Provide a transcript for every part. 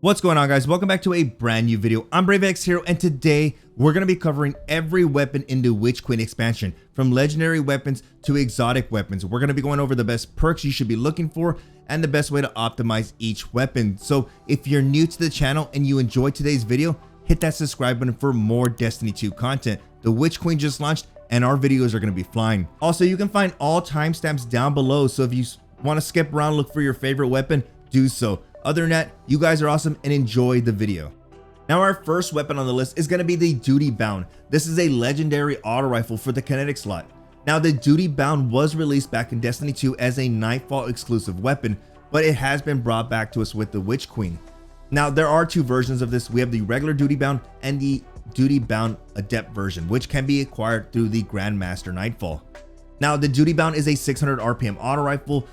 What's going on, guys? Welcome back to a brand new video. I'm BRAVExHERO, and today we're going to be covering every weapon in the Witch Queen expansion, from legendary weapons to exotic weapons. We're going to be going over the best perks you should be looking for and the best way to optimize each weapon. So if you're new to the channel and you enjoyed today's video, hit that subscribe button for more Destiny 2 content. The Witch Queen just launched and our videos are going to be flying. Also, you can find all timestamps down below, so if you want to skip around, look for your favorite weapon, do so. Other than that, you guys are awesome and enjoy the video. Now, our first weapon on the list is going to be the Duty Bound. This is a legendary auto rifle for the kinetic slot. Now, the Duty Bound was released back in Destiny 2 as a Nightfall exclusive weapon, but it has been brought back to us with the Witch Queen. Now, there are two versions of this. We have the regular Duty Bound and the Duty Bound Adept version, which can be acquired through the Grandmaster Nightfall. Now, the Duty Bound is a 600 RPM auto rifle.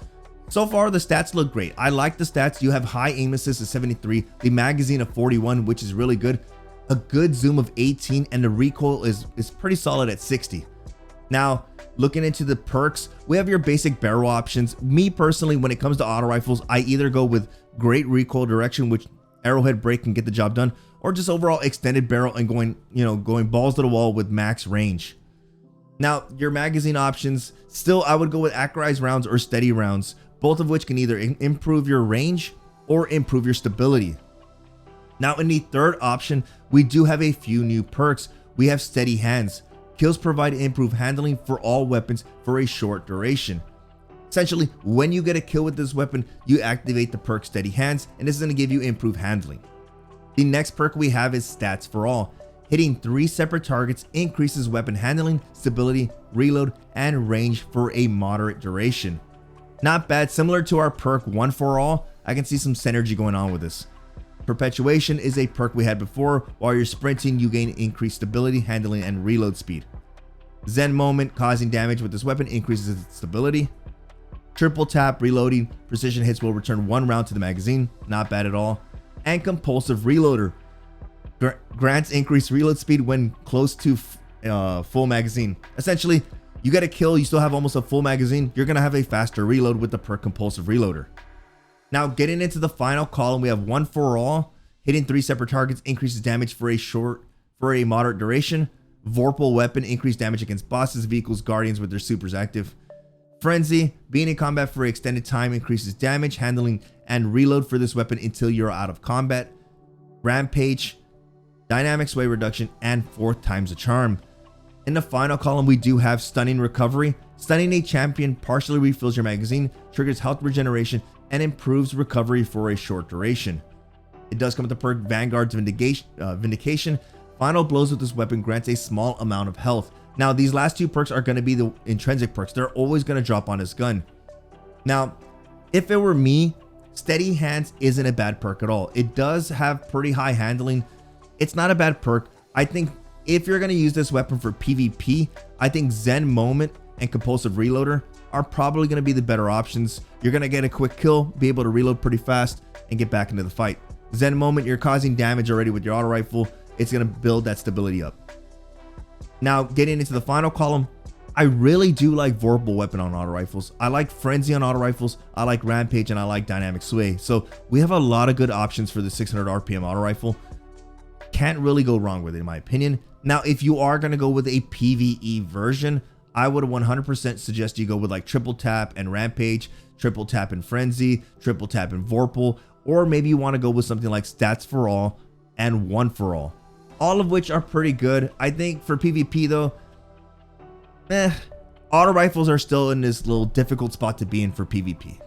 So far, the stats look great. I like the stats. You have high aim assist of 73, the magazine of 41, which is really good, a good zoom of 18, and the recoil is pretty solid at 60. Now, looking into the perks, we have your basic barrel options. Me personally, when it comes to auto rifles, I either go with great recoil direction, which arrowhead break can get the job done, or just overall extended barrel and going balls to the wall with max range. Now, your magazine options, still I would go with accurized rounds or steady rounds, both of which can either improve your range or improve your stability. Now, in the third option, we do have a few new perks. We have steady hands. Kills provide improved handling for all weapons for a short duration. Essentially, when you get a kill with this weapon, you activate the perk steady hands, and this is going to give you improved handling. The next perk we have is stats for all. Hitting 3 separate targets increases weapon handling, stability, reload, and range for a moderate duration. Not bad. Similar to our perk 1 for all, I can see some synergy going on with this. Perpetuation is a perk we had before. While you're sprinting, you gain increased stability, handling, and reload speed. Zen Moment, causing damage with this weapon, increases its stability. Triple tap, reloading, precision hits will return 1 round to the magazine. Not bad at all. And compulsive reloader grants increased reload speed when close to full magazine. Essentially, you get a kill, you still have almost a full magazine, you're going to have a faster reload with the perk compulsive reloader. Now, getting into the final column, we have 1 for all. Hitting 3 separate targets increases damage for a moderate duration. Vorpal weapon, increased damage against bosses, vehicles, guardians with their supers active. Frenzy, being in combat for an extended time, increases damage, handling, and reload for this weapon until you're out of combat. Rampage, dynamic sway reduction, and 4th times a charm. In the final column, we do have Stunning Recovery. Stunning a champion partially refills your magazine, triggers health regeneration, and improves recovery for a short duration. It does come with the perk Vanguard's Vindication. Final blows with this weapon grants a small amount of health. Now, these last 2 perks are going to be the intrinsic perks. They're always going to drop on this gun. Now, if it were me, Steady Hands isn't a bad perk at all. It does have pretty high handling. It's not a bad perk. I think if you're going to use this weapon for PvP, I think Zen Moment and Compulsive Reloader are probably going to be the better options. You're going to get a quick kill, be able to reload pretty fast, and get back into the fight. Zen Moment, you're causing damage already with your auto rifle. It's going to build that stability up. Now, getting into the final column, I really do like Vorpal weapon on auto rifles. I like Frenzy on auto rifles. I like Rampage, and I like Dynamic Sway. So we have a lot of good options for the 600 RPM auto rifle. Can't really go wrong with it, in my opinion. Now, if you are going to go with a PvE version, I would 100% suggest you go with like Triple Tap and Rampage, Triple Tap and Frenzy, Triple Tap and Vorpal, or maybe you want to go with something like Stats for All and 1 for All. All of which are pretty good. I think for PvP though, auto rifles are still in this little difficult spot to be in for PvP.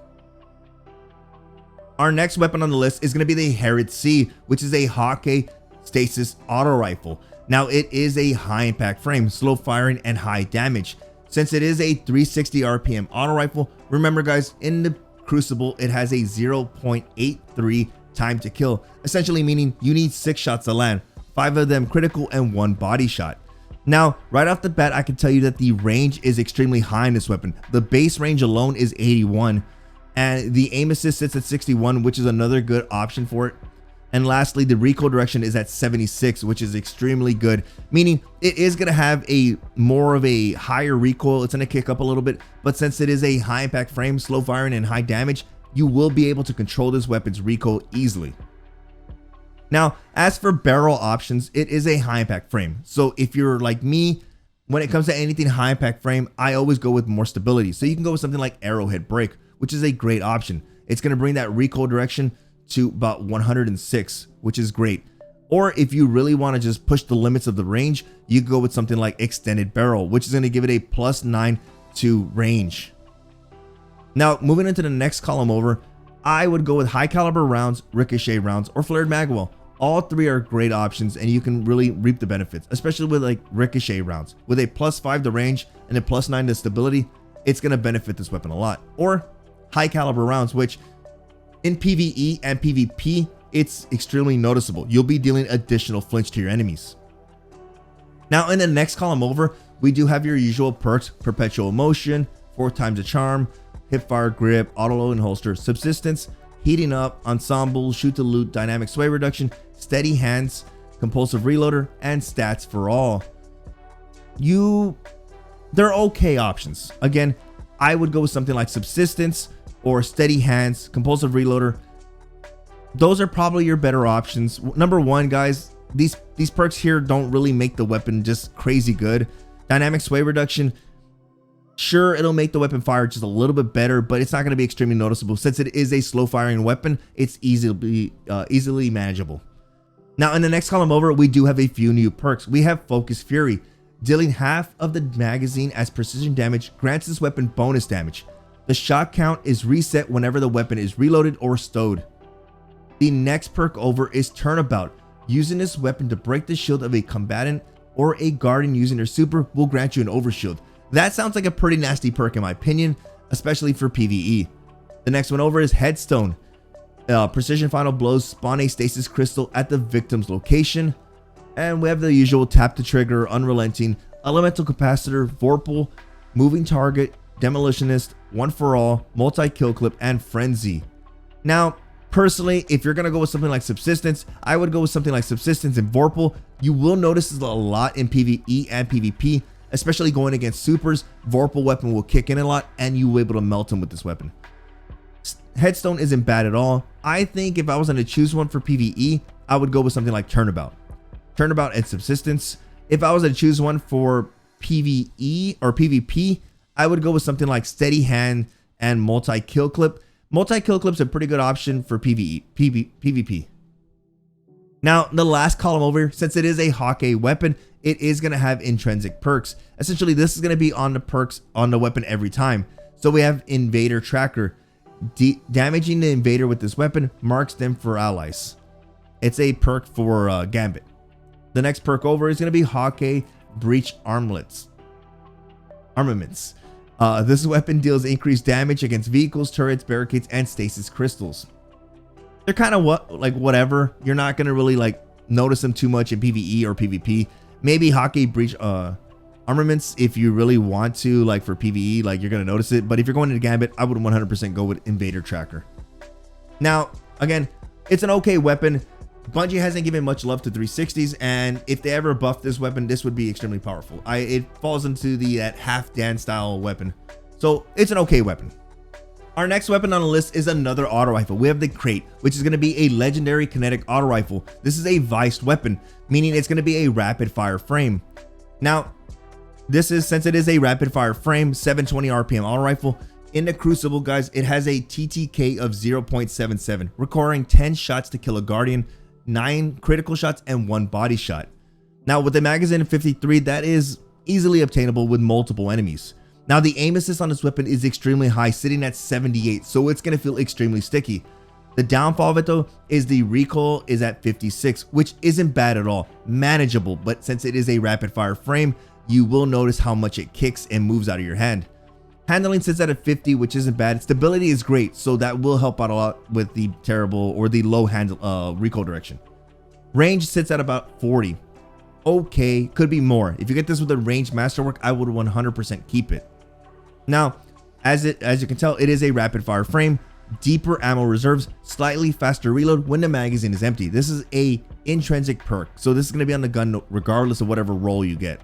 Our next weapon on the list is going to be the Herod-C, which is a Hawkeye stasis auto rifle. Now, it is a high impact frame, slow firing, and high damage. Since it is a 360 RPM auto rifle, remember guys, in the Crucible, it has a 0.83 time to kill, essentially meaning you need 6 shots to land, 5 of them critical and 1 body shot. Now, right off the bat, I can tell you that the range is extremely high in this weapon. The base range alone is 81, and the aim assist sits at 61, which is another good option for it. And lastly, the recoil direction is at 76, which is extremely good, meaning it is going to have more of a higher recoil. It's going to kick up a little bit, but since it is a high impact frame, slow firing, and high damage, you will be able to control this weapon's recoil easily. Now, as for barrel options, it is a high impact frame. So if you're like me, when it comes to anything high impact frame, I always go with more stability. So you can go with something like Arrowhead Break, which is a great option. It's going to bring that recoil direction to about 106, which is great. Or if you really want to just push the limits of the range, you can go with something like Extended Barrel, which is going to give it a +9 to range. Now, moving into the next column over, I would go with high caliber rounds, ricochet rounds, or flared magwell. All three are great options and you can really reap the benefits, especially with like ricochet rounds. With a +5 to range and a +9 to stability, it's going to benefit this weapon a lot. Or high caliber rounds, which in PvE and PvP, it's extremely noticeable. You'll be dealing additional flinch to your enemies. Now in the next column over, we do have your usual perks: Perpetual Motion, 4 times a charm, Hipfire Grip, Auto Load and Holster, Subsistence, Heating Up, Ensemble, Shoot to Loot, Dynamic Sway Reduction, Steady Hands, Compulsive Reloader, and Stats for All. They're okay options. Again, I would go with something like Subsistence or Steady Hands, Compulsive Reloader. Those are probably your better options. Number one, guys, these perks here don't really make the weapon just crazy good. Dynamic Sway Reduction, sure, it'll make the weapon fire just a little bit better, but it's not going to be extremely noticeable. Since it is a slow firing weapon, it's easily manageable. Now in the next column over, we do have a few new perks. We have Focus Fury. Dealing half of the magazine as precision damage grants this weapon bonus damage. The shot count is reset whenever the weapon is reloaded or stowed. The next perk over is Turnabout. Using this weapon to break the shield of a combatant or a guardian using their super will grant you an overshield. That sounds like a pretty nasty perk in my opinion, especially for PvE. The next one over is Headstone. Precision Final Blows spawn a stasis crystal at the victim's location. And we have the usual Tap the Trigger, Unrelenting, Elemental Capacitor, Vorpal, Moving Target, Demolitionist, One for All, Multi-Kill Clip, and Frenzy. Now, personally, if you're going to go with something like Subsistence, I would go with something like Subsistence and Vorpal. You will notice this a lot in PvE and PvP, especially going against supers. Vorpal weapon will kick in a lot and you will be able to melt them with this weapon. Headstone isn't bad at all. I think if I was going to choose one for PvE, I would go with something like Turnabout. Turnabout and Subsistence. If I was to choose one for PvE or PvP, I would go with something like Steady Hand and Multi-Kill Clip. Multi-Kill Clip's a pretty good option for PvP. Now, the last column over, since it is a Hawkeye weapon, it is going to have intrinsic perks. Essentially, this is going to be on the perks on the weapon every time. So we have Invader Tracker. Damaging the invader with this weapon marks them for allies. It's a perk for Gambit. The next perk over is going to be Hawkeye Breach Armaments. This weapon deals increased damage against vehicles, turrets, barricades, and stasis crystals. They're kind of whatever. You're not going to really notice them too much in PvE or PvP. Maybe Hawkeye Breach Armaments if you really want to, for PvE, you're going to notice it. But if you're going into Gambit, I would 100% go with Invader Tracker. Now, again, it's an okay weapon. Bungie hasn't given much love to 360s, and if they ever buff this weapon, this would be extremely powerful. It falls into that half Dan style weapon, so it's an okay weapon. Our next weapon on the list is another auto rifle. We have the Krait, which is going to be a legendary kinetic auto rifle. This is a viced weapon, meaning it's going to be a rapid fire frame. Now, since it is a rapid fire frame, 720 RPM auto rifle. In the Crucible, guys, it has a TTK of 0.77, requiring 10 shots to kill a guardian, 9 critical shots, and 1 body shot. Now, with the magazine of 53, that is easily obtainable with multiple enemies. Now, the aim assist on this weapon is extremely high, sitting at 78, so it's going to feel extremely sticky. The downfall of it, though, is the recoil is at 56, which isn't bad at all. Manageable, but since it is a rapid fire frame, you will notice how much it kicks and moves out of your hand. Handling sits at a 50, which isn't bad. Stability is great, so that will help out a lot with the terrible or the low hand recoil direction. Range sits at about 40. Okay, could be more. If you get this with a range masterwork, I would 100% keep it. Now, as you can tell, it is a rapid fire frame, deeper ammo reserves, slightly faster reload when the magazine is empty. This is a intrinsic perk, so this is going to be on the gun regardless of whatever roll you get.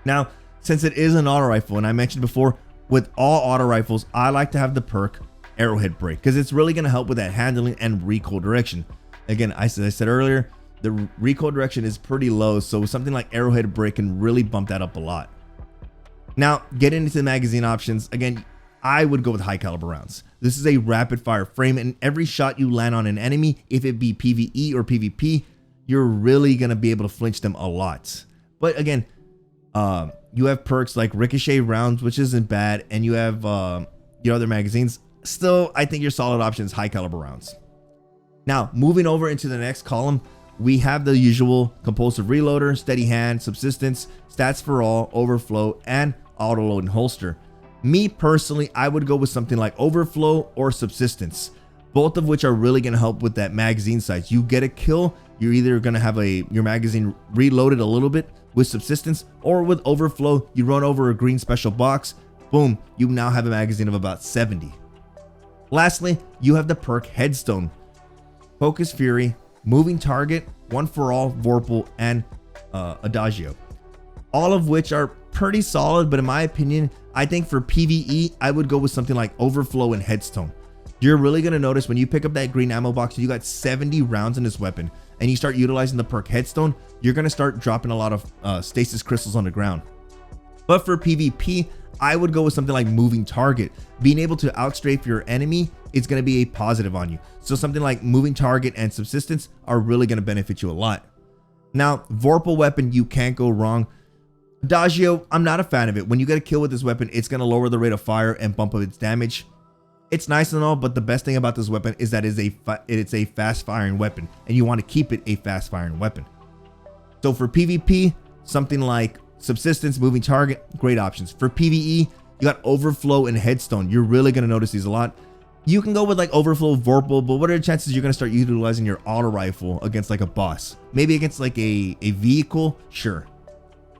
Now, since it is an auto rifle, and I mentioned before, with all auto rifles, I like to have the perk Arrowhead Break because it's really going to help with that handling and recoil direction. Again, as I said earlier, the recoil direction is pretty low, so something like arrowhead break can really bump that up a lot. Now, getting into the magazine options, again, I would go with high caliber rounds. This is a rapid fire frame, and every shot you land on an enemy, if it be PvE or PvP, you're really gonna be able to flinch them a lot. But again, you have perks like ricochet rounds, which isn't bad, and you have your other magazines. Still, I think your solid option is high caliber rounds. Now, moving over into the next column, we have the usual compulsive reloader, steady hand, subsistence, stats for all, overflow, and auto load and holster. Me personally, I would go with something like overflow or subsistence, both of which are really going to help with that magazine size. You get a kill, you're either going to have your magazine reloaded a little bit with subsistence, or with overflow, you run over a green special box, boom, you now have a magazine of about 70. Lastly, you have the perk Headstone, Focus Fury, Moving Target, One for All, Vorpal, and Adagio. All of which are pretty solid, but in my opinion, I think for PvE, I would go with something like Overflow and Headstone. You're really going to notice when you pick up that green ammo box, you got 70 rounds in this weapon, and you start utilizing the perk Headstone, you're going to start dropping a lot of stasis crystals on the ground. But for PvP, I would go with something like Moving Target. Being able to outstrafe your enemy is going to be a positive on you. So something like Moving Target and Subsistence are really going to benefit you a lot. Now, Vorpal weapon, you can't go wrong. Adagio, I'm not a fan of it. When you get a kill with this weapon, it's going to lower the rate of fire and bump up its damage. It's nice and all, but the best thing about this weapon is that it's a fast firing weapon, and you want to keep it a fast firing weapon. So for PvP, something like Subsistence, Moving Target, great options. For PvE, you got Overflow and Headstone. You're really going to notice these a lot. You can go with like Overflow, Vorpal, but what are the chances you're going to start utilizing your auto rifle against like a boss? Maybe against like a vehicle? Sure.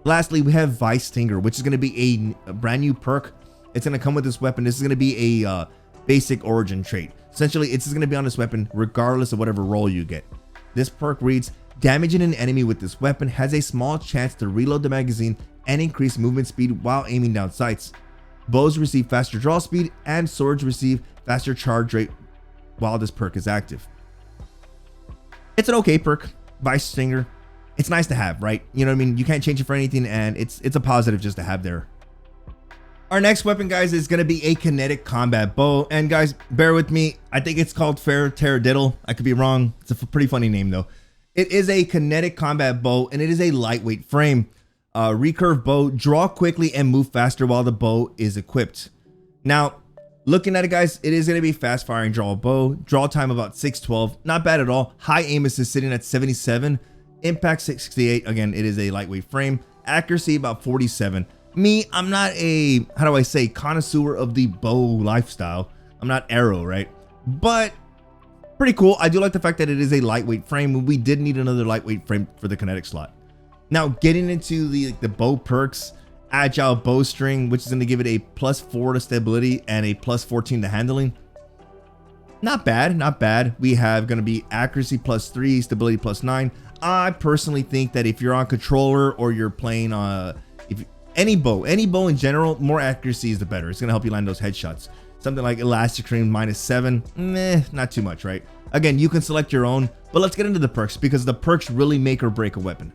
Lastly, we have Vice Stinger, which is going to be a brand new perk. It's going to come with this weapon. This is going to be a basic origin trait. Essentially, it's going to be on this weapon regardless of whatever role you get. This perk reads, damaging an enemy with this weapon has a small chance to reload the magazine and increase movement speed while aiming down sights. Bows receive faster draw speed, and swords receive faster charge rate while this perk is active. It's an okay perk, Vice Stinger. It's nice to have, right? You know what I mean? You can't change it for anything, and it's a positive just to have there. Our next weapon, guys, is going to be a kinetic combat bow. And guys, bear with me. I think it's called Fel Tarradiddle. I could be wrong. It's a pretty funny name though. It is a kinetic combat bow, and it is a lightweight frame. Recurve bow, draw quickly and move faster while the bow is equipped. Now, looking at it, guys, it is going to be fast firing draw bow. Draw time about 612. Not bad at all. High aim assist sitting at 77. Impact 68. Again, it is a lightweight frame. Accuracy about 47. Me, I'm not a, how do I say, connoisseur of the bow lifestyle. I'm not arrow, right? But pretty cool. I do like the fact that it is a lightweight frame. We did need another lightweight frame for the kinetic slot. Now, getting into the bow perks, agile bowstring, which is going to give it a +4 to stability and a +14 to handling. Not bad, not bad. We have going to be accuracy +3, stability +9. I personally think that if you're on controller or you're playing any bow in general, more accuracy is the better. It's going to help you land those headshots. Something like Elastic Cream -7, not too much, right? Again, you can select your own, but let's get into the perks because the perks really make or break a weapon.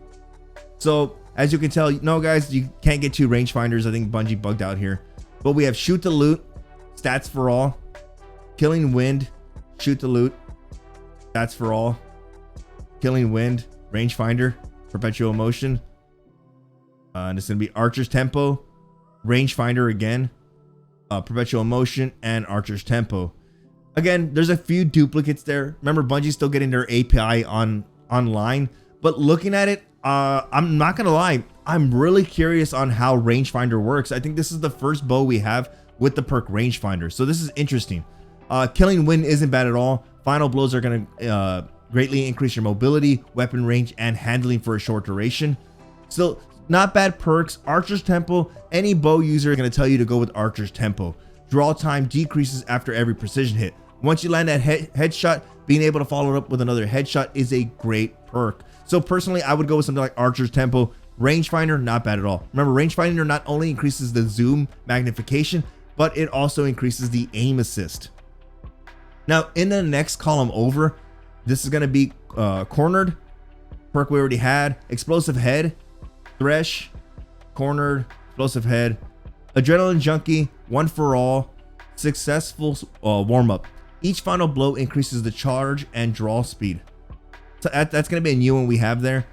So as you can tell, no guys, you can't get 2 rangefinders. I think Bungie bugged out here, but we have Shoot to Loot, Stats for All, Killing Wind, Shoot to Loot, Stats for All, Killing Wind, Rangefinder, Perpetual Motion, and it's going to be Archer's Tempo, Rangefinder again, Perpetual Motion, and Archer's Tempo. Again, there's a few duplicates there. Remember, Bungie's still getting their API online, but looking at it, I'm not gonna lie, I'm really curious on how Rangefinder works. I think this is the first bow we have with the perk Rangefinder, so this is interesting. Killing Wind isn't bad at all. Final blows are gonna greatly increase your mobility, weapon range, and handling for a short duration. Still, not bad perks. Archer's Tempo, any bow user is going to tell you to go with Archer's Tempo. Draw time decreases after every precision hit. Once you land that headshot, being able to follow it up with another headshot is a great perk. So personally, I would go with something like Archer's Tempo. Rangefinder, not bad at all. Remember, Rangefinder not only increases the zoom magnification, but it also increases the aim assist. Now, in the next column over, this is going to be Cornered, perk we already had. Explosive Head, Thresh, Cornered, Explosive Head, Adrenaline Junkie, One for All, Successful Warm-Up. Each final blow increases the charge and draw speed. So that's going to be a new one we have there.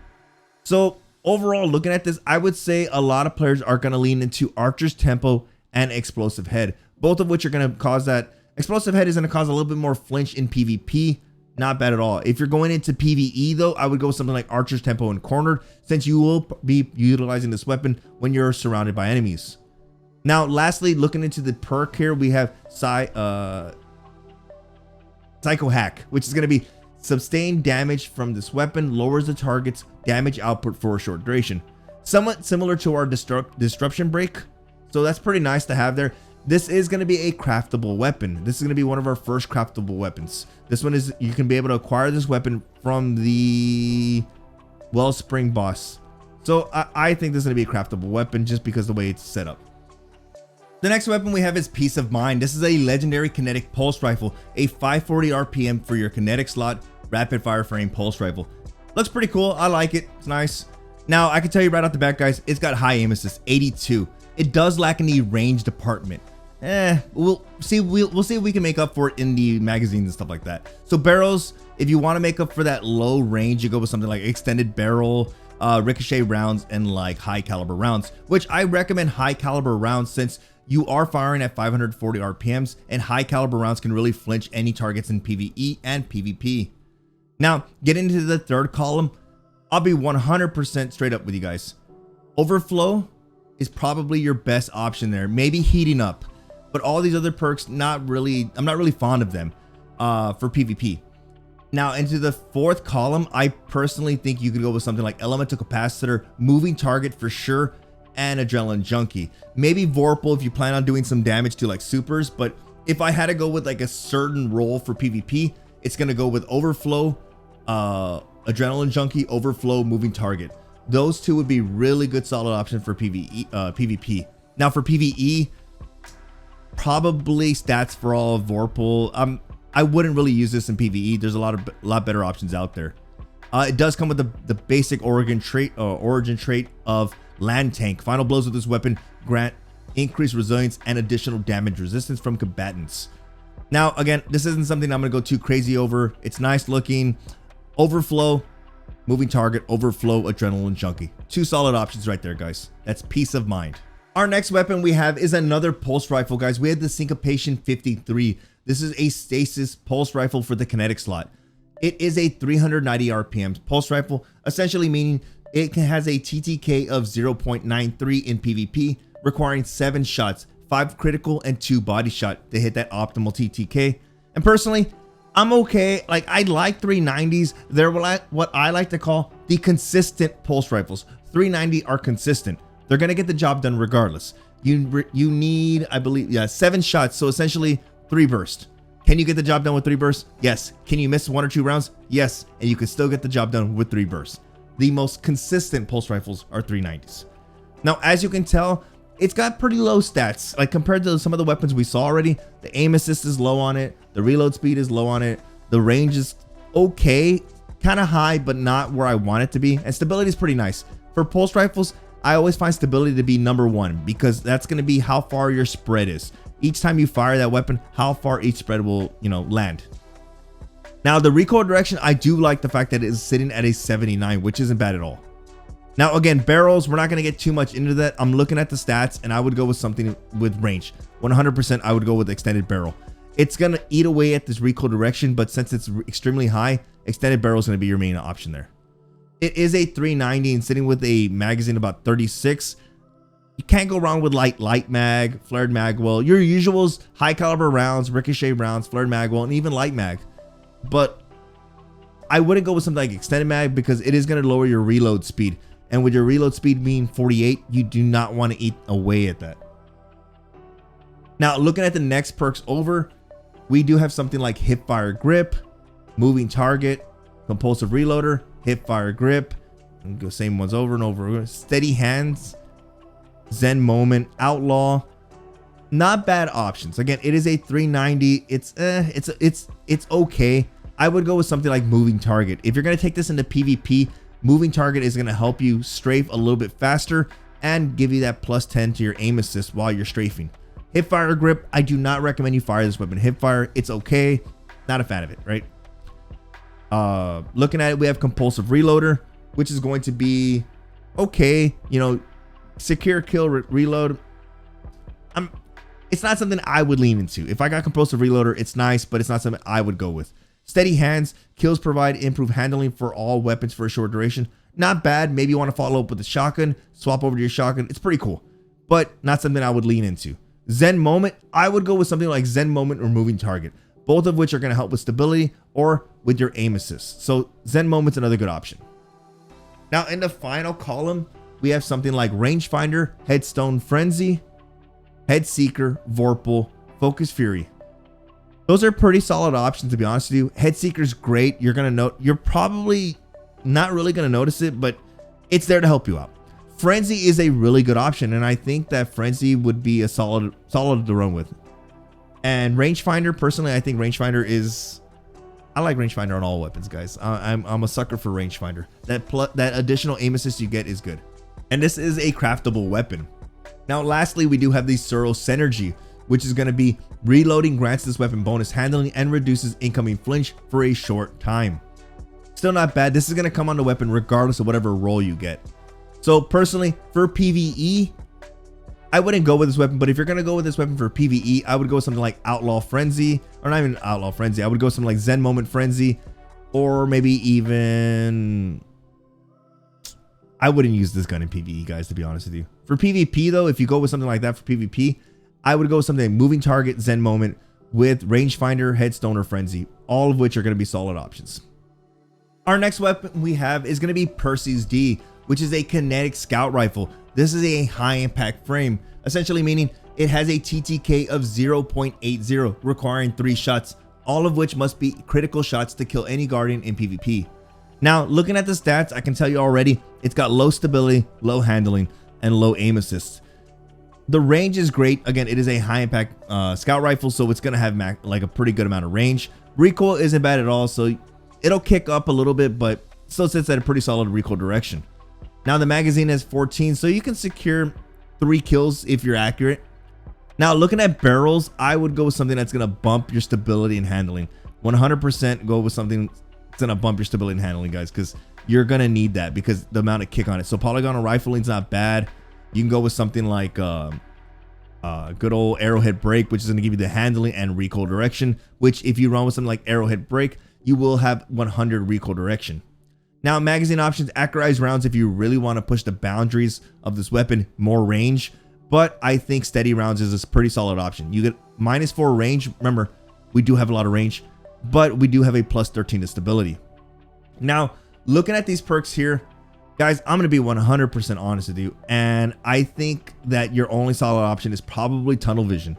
So overall, looking at this, I would say a lot of players are going to lean into Archer's Tempo and Explosive Head, both of which are going to cause that. Explosive Head is going to cause a little bit more flinch in PvP. Not bad at all. If you're going into PvE though, I would go with something like Archer's Tempo and Cornered, since you will be utilizing this weapon when you're surrounded by enemies. Now, lastly, looking into the perk here, we have Psycho Hack, which is going to be sustained damage from this weapon, lowers the target's damage output for a short duration. Somewhat similar to our Disruption Break. So that's pretty nice to have there. This is going to be a craftable weapon. This is going to be one of our first craftable weapons. This one is, you can be able to acquire this weapon from the Wellspring boss. So I think this is going to be a craftable weapon just because of the way it's set up. The next weapon we have is Peace of Mind. This is a legendary kinetic pulse rifle, a 540 RPM for your kinetic slot, rapid fire frame pulse rifle. Looks pretty cool. I like it. It's nice. Now, I can tell you right off the bat, guys, it's got high aim assist, 82. It does lack in the range department. We'll see if we can make up for it in the magazines and stuff like that. So barrels, if you want to make up for that low range, you go with something like extended barrel, ricochet rounds, and like high caliber rounds, which I recommend high caliber rounds since you are firing at 540 RPMs, and high caliber rounds can really flinch any targets in PvE and PvP. Now, getting into the third column, I'll be 100% straight up with you guys. Overflow is probably your best option there, maybe Heating Up, but all these other perks, I'm not really fond of them for PvP. Now, into the fourth column, I personally think you could go with something like Elemental Capacitor, Moving Target for sure, and Adrenaline Junkie. Maybe Vorpal if you plan on doing some damage to like supers, but if I had to go with like a certain role for PvP, it's gonna go with Overflow, Adrenaline Junkie, Overflow, Moving Target. Those two would be really good solid options for PvP. Now for PvE, probably Stats for All, Vorpal. I wouldn't really use this in PvE. There's a lot better options out there. It does come with the basic origin trait of Land Tank. Final blows with this weapon grant increased resilience and additional damage resistance from combatants. Now, again, this isn't something I'm going to go too crazy over. It's nice looking. Overflow, Moving Target, Overflow, Adrenaline Junkie. Two solid options right there, guys. That's Peace of Mind. Our next weapon we have is another pulse rifle, guys. We have the Syncopation 53. This is a stasis pulse rifle for the kinetic slot. It is a 390 RPM pulse rifle, essentially meaning it has a TTK of 0.93 in PvP, requiring 7 shots, 5 critical and 2 body shot to hit that optimal TTK. And personally, I'm okay. Like, I like 390s. They're what I like to call the consistent pulse rifles. 390 are consistent. They're gonna get the job done regardless. You need, I believe, 7 shots, so essentially 3 bursts. Can you get the job done with 3 bursts? Yes. Can you miss 1 or 2 rounds? Yes. And you can still get the job done with 3 bursts. The most consistent pulse rifles are 390s. Now, as you can tell, it's got pretty low stats. Like, compared to some of the weapons we saw already, the aim assist is low on it. The reload speed is low on it. The range is okay, kind of high, but not where I want it to be. And stability is pretty nice. For pulse rifles, I always find stability to be #1 because that's going to be how far your spread is. Each time you fire that weapon, how far each spread will, land. Now, the recoil direction, I do like the fact that it is sitting at a 79, which isn't bad at all. Now, again, barrels, we're not going to get too much into that. I'm looking at the stats, and I would go with something with range. 100%, I would go with extended barrel. It's going to eat away at this recoil direction, but since it's extremely high, extended barrel is going to be your main option there. It is a 390 and sitting with a magazine about 36. You can't go wrong with light mag, flared mag well. Your usuals, high caliber rounds, ricochet rounds, flared mag well, and even light mag. But I wouldn't go with something like extended mag because it is going to lower your reload speed. And with your reload speed being 48, you do not want to eat away at that. Now, looking at the next perks over, we do have something like Hipfire Grip, Moving Target, Compulsive Reloader, Hipfire Grip, and go same ones over and over. Steady Hands, Zen Moment, Outlaw. Not bad options. Again, it is a 390. It's okay. I would go with something like moving target. If you're going to take this into PvP, moving target is going to help you strafe a little bit faster and give you that +10 to your aim assist while you're strafing. Hipfire grip, I do not recommend you fire this weapon. Hipfire, it's okay. Not a fan of it, right? Looking at it, we have compulsive reloader, which is going to be okay. You know, secure kill reload. It's not something I would lean into. If I got compulsive reloader, it's nice, but it's not something I would go with. Steady hands, kills provide improved handling for all weapons for a short duration. Not bad. Maybe you want to follow up with a shotgun, swap over to your shotgun. It's pretty cool, but not something I would lean into. Zen moment, I would go with something like Zen moment or moving target, both of which are going to help with stability or with your aim assist. So Zen moment's another good option. Now in the final column, we have something like rangefinder, headstone frenzy, head seeker, vorpal, focus fury. Those are pretty solid options, to be honest with you. Head seeker's great. You're probably not really going to notice it, but it's there to help you out. Frenzy is a really good option, and I think that Frenzy would be a solid to run with. And rangefinder, personally, I think rangefinder is, I like rangefinder on all weapons, guys. I'm a sucker for rangefinder. That additional aim assist you get is good. And this is a craftable weapon. Now, lastly, we do have the Suro Synergy, which is going to be reloading grants this weapon bonus handling and reduces incoming flinch for a short time. Still not bad. This is going to come on the weapon regardless of whatever role you get. So personally, for PvE, I wouldn't go with this weapon, but if you're going to go with this weapon for PvE, I would go with something like Outlaw Frenzy, or not even Outlaw Frenzy. I would go with something like Zen Moment Frenzy, or maybe even, I wouldn't use this gun in PvE, guys, to be honest with you. For PvP though, if you go with something like that for PvP, I would go with something like moving target, Zen moment with rangefinder, headstone, or frenzy, all of which are going to be solid options. Our next weapon we have is going to be Perses-D, which is a kinetic scout rifle. This is a high impact frame, essentially meaning it has a TTK of 0.80, requiring 3 shots, all of which must be critical shots to kill any guardian in PvP. Now, looking at the stats, I can tell you already, it's got low stability, low handling, and low aim assist. The range is great. Again, it is a high impact scout rifle, so it's gonna have like a pretty good amount of range. Recoil isn't bad at all, so it'll kick up a little bit, but still sits at a pretty solid recoil direction. Now the magazine has 14, so you can secure 3 kills if you're accurate. Now looking at barrels, I would go with something that's gonna bump your stability and handling. 100% go with something that's gonna bump your stability and handling, guys, because you're gonna need that because the amount of kick on it. So polygonal rifling's not bad. You can go with something like good old arrowhead break, which is going to give you the handling and recoil direction, which if you run with something like arrowhead break, you will have 100 recoil direction. Now magazine options, accurized rounds if you really want to push the boundaries of this weapon, more range, but I think steady rounds is a pretty solid option. You get -4 range. Remember, we do have a lot of range, but we do have a +13 to stability. Now looking at these perks here, guys, I'm going to be 100% honest with you, and I think that your only solid option is probably tunnel vision.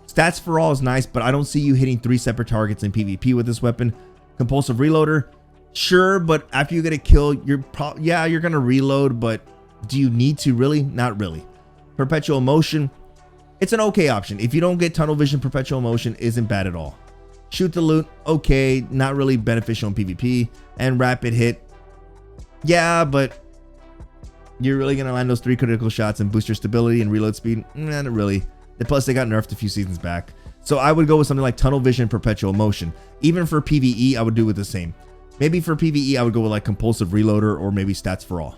Stats for all is nice, but I don't see you hitting 3 separate targets in PvP with this weapon. Compulsive reloader, sure, but after you get a kill, you're going to reload, but do you need to really? Not really. Perpetual motion, it's an okay option. If you don't get tunnel vision, perpetual motion isn't bad at all. Shoot the loot, okay, not really beneficial in PvP. And rapid hit, yeah, but you're really going to land those 3 critical shots and boost your stability and reload speed? Not really. And plus, they got nerfed a few seasons back. So I would go with something like tunnel vision, perpetual motion. Even for PvE, I would do it the same. Maybe for PvE, I would go with like compulsive reloader or maybe stats for all.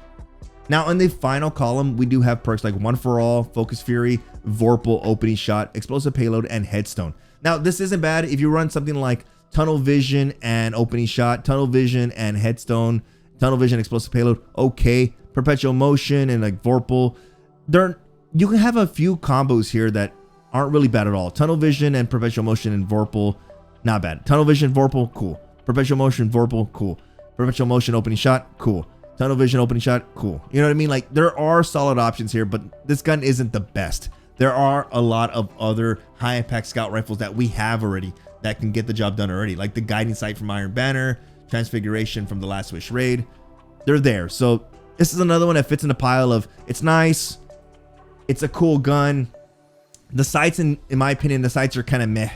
Now in the final column, we do have perks like one for all, focus fury, vorpal, opening shot, explosive payload, and headstone. Now this isn't bad if you run something like tunnel vision and opening shot, tunnel vision and headstone, tunnel vision, explosive payload, okay. Perpetual motion and like vorpal, you can have a few combos here that aren't really bad at all. Tunnel vision and perpetual motion and vorpal, not bad. Tunnel vision, vorpal, cool. Perpetual motion, vorpal, cool. Perpetual motion, opening shot, cool. Tunnel vision, opening shot, cool. You know what I mean? Like there are solid options here, but this gun isn't the best. There are a lot of other high impact scout rifles that we have already that can get the job done already, like the guiding sight from Iron Banner, transfiguration from the Last Wish raid. They're there. So this is another one that fits in the pile of it's nice, it's a cool gun. The sights, in my opinion, the sights are kind of meh.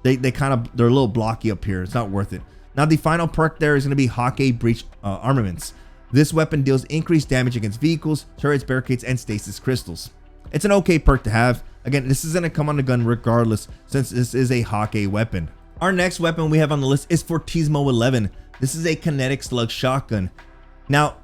They're a little blocky up here. It's not worth it. Now the final perk there is going to be Hawkeye Breach Armaments. This weapon deals increased damage against vehicles, turrets, barricades, and stasis crystals. It's an okay perk to have. Again, this is going to come on the gun regardless, since this is a Hawkeye weapon. Our next weapon we have on the list is Fortismo 11. This is a kinetic slug shotgun. Now,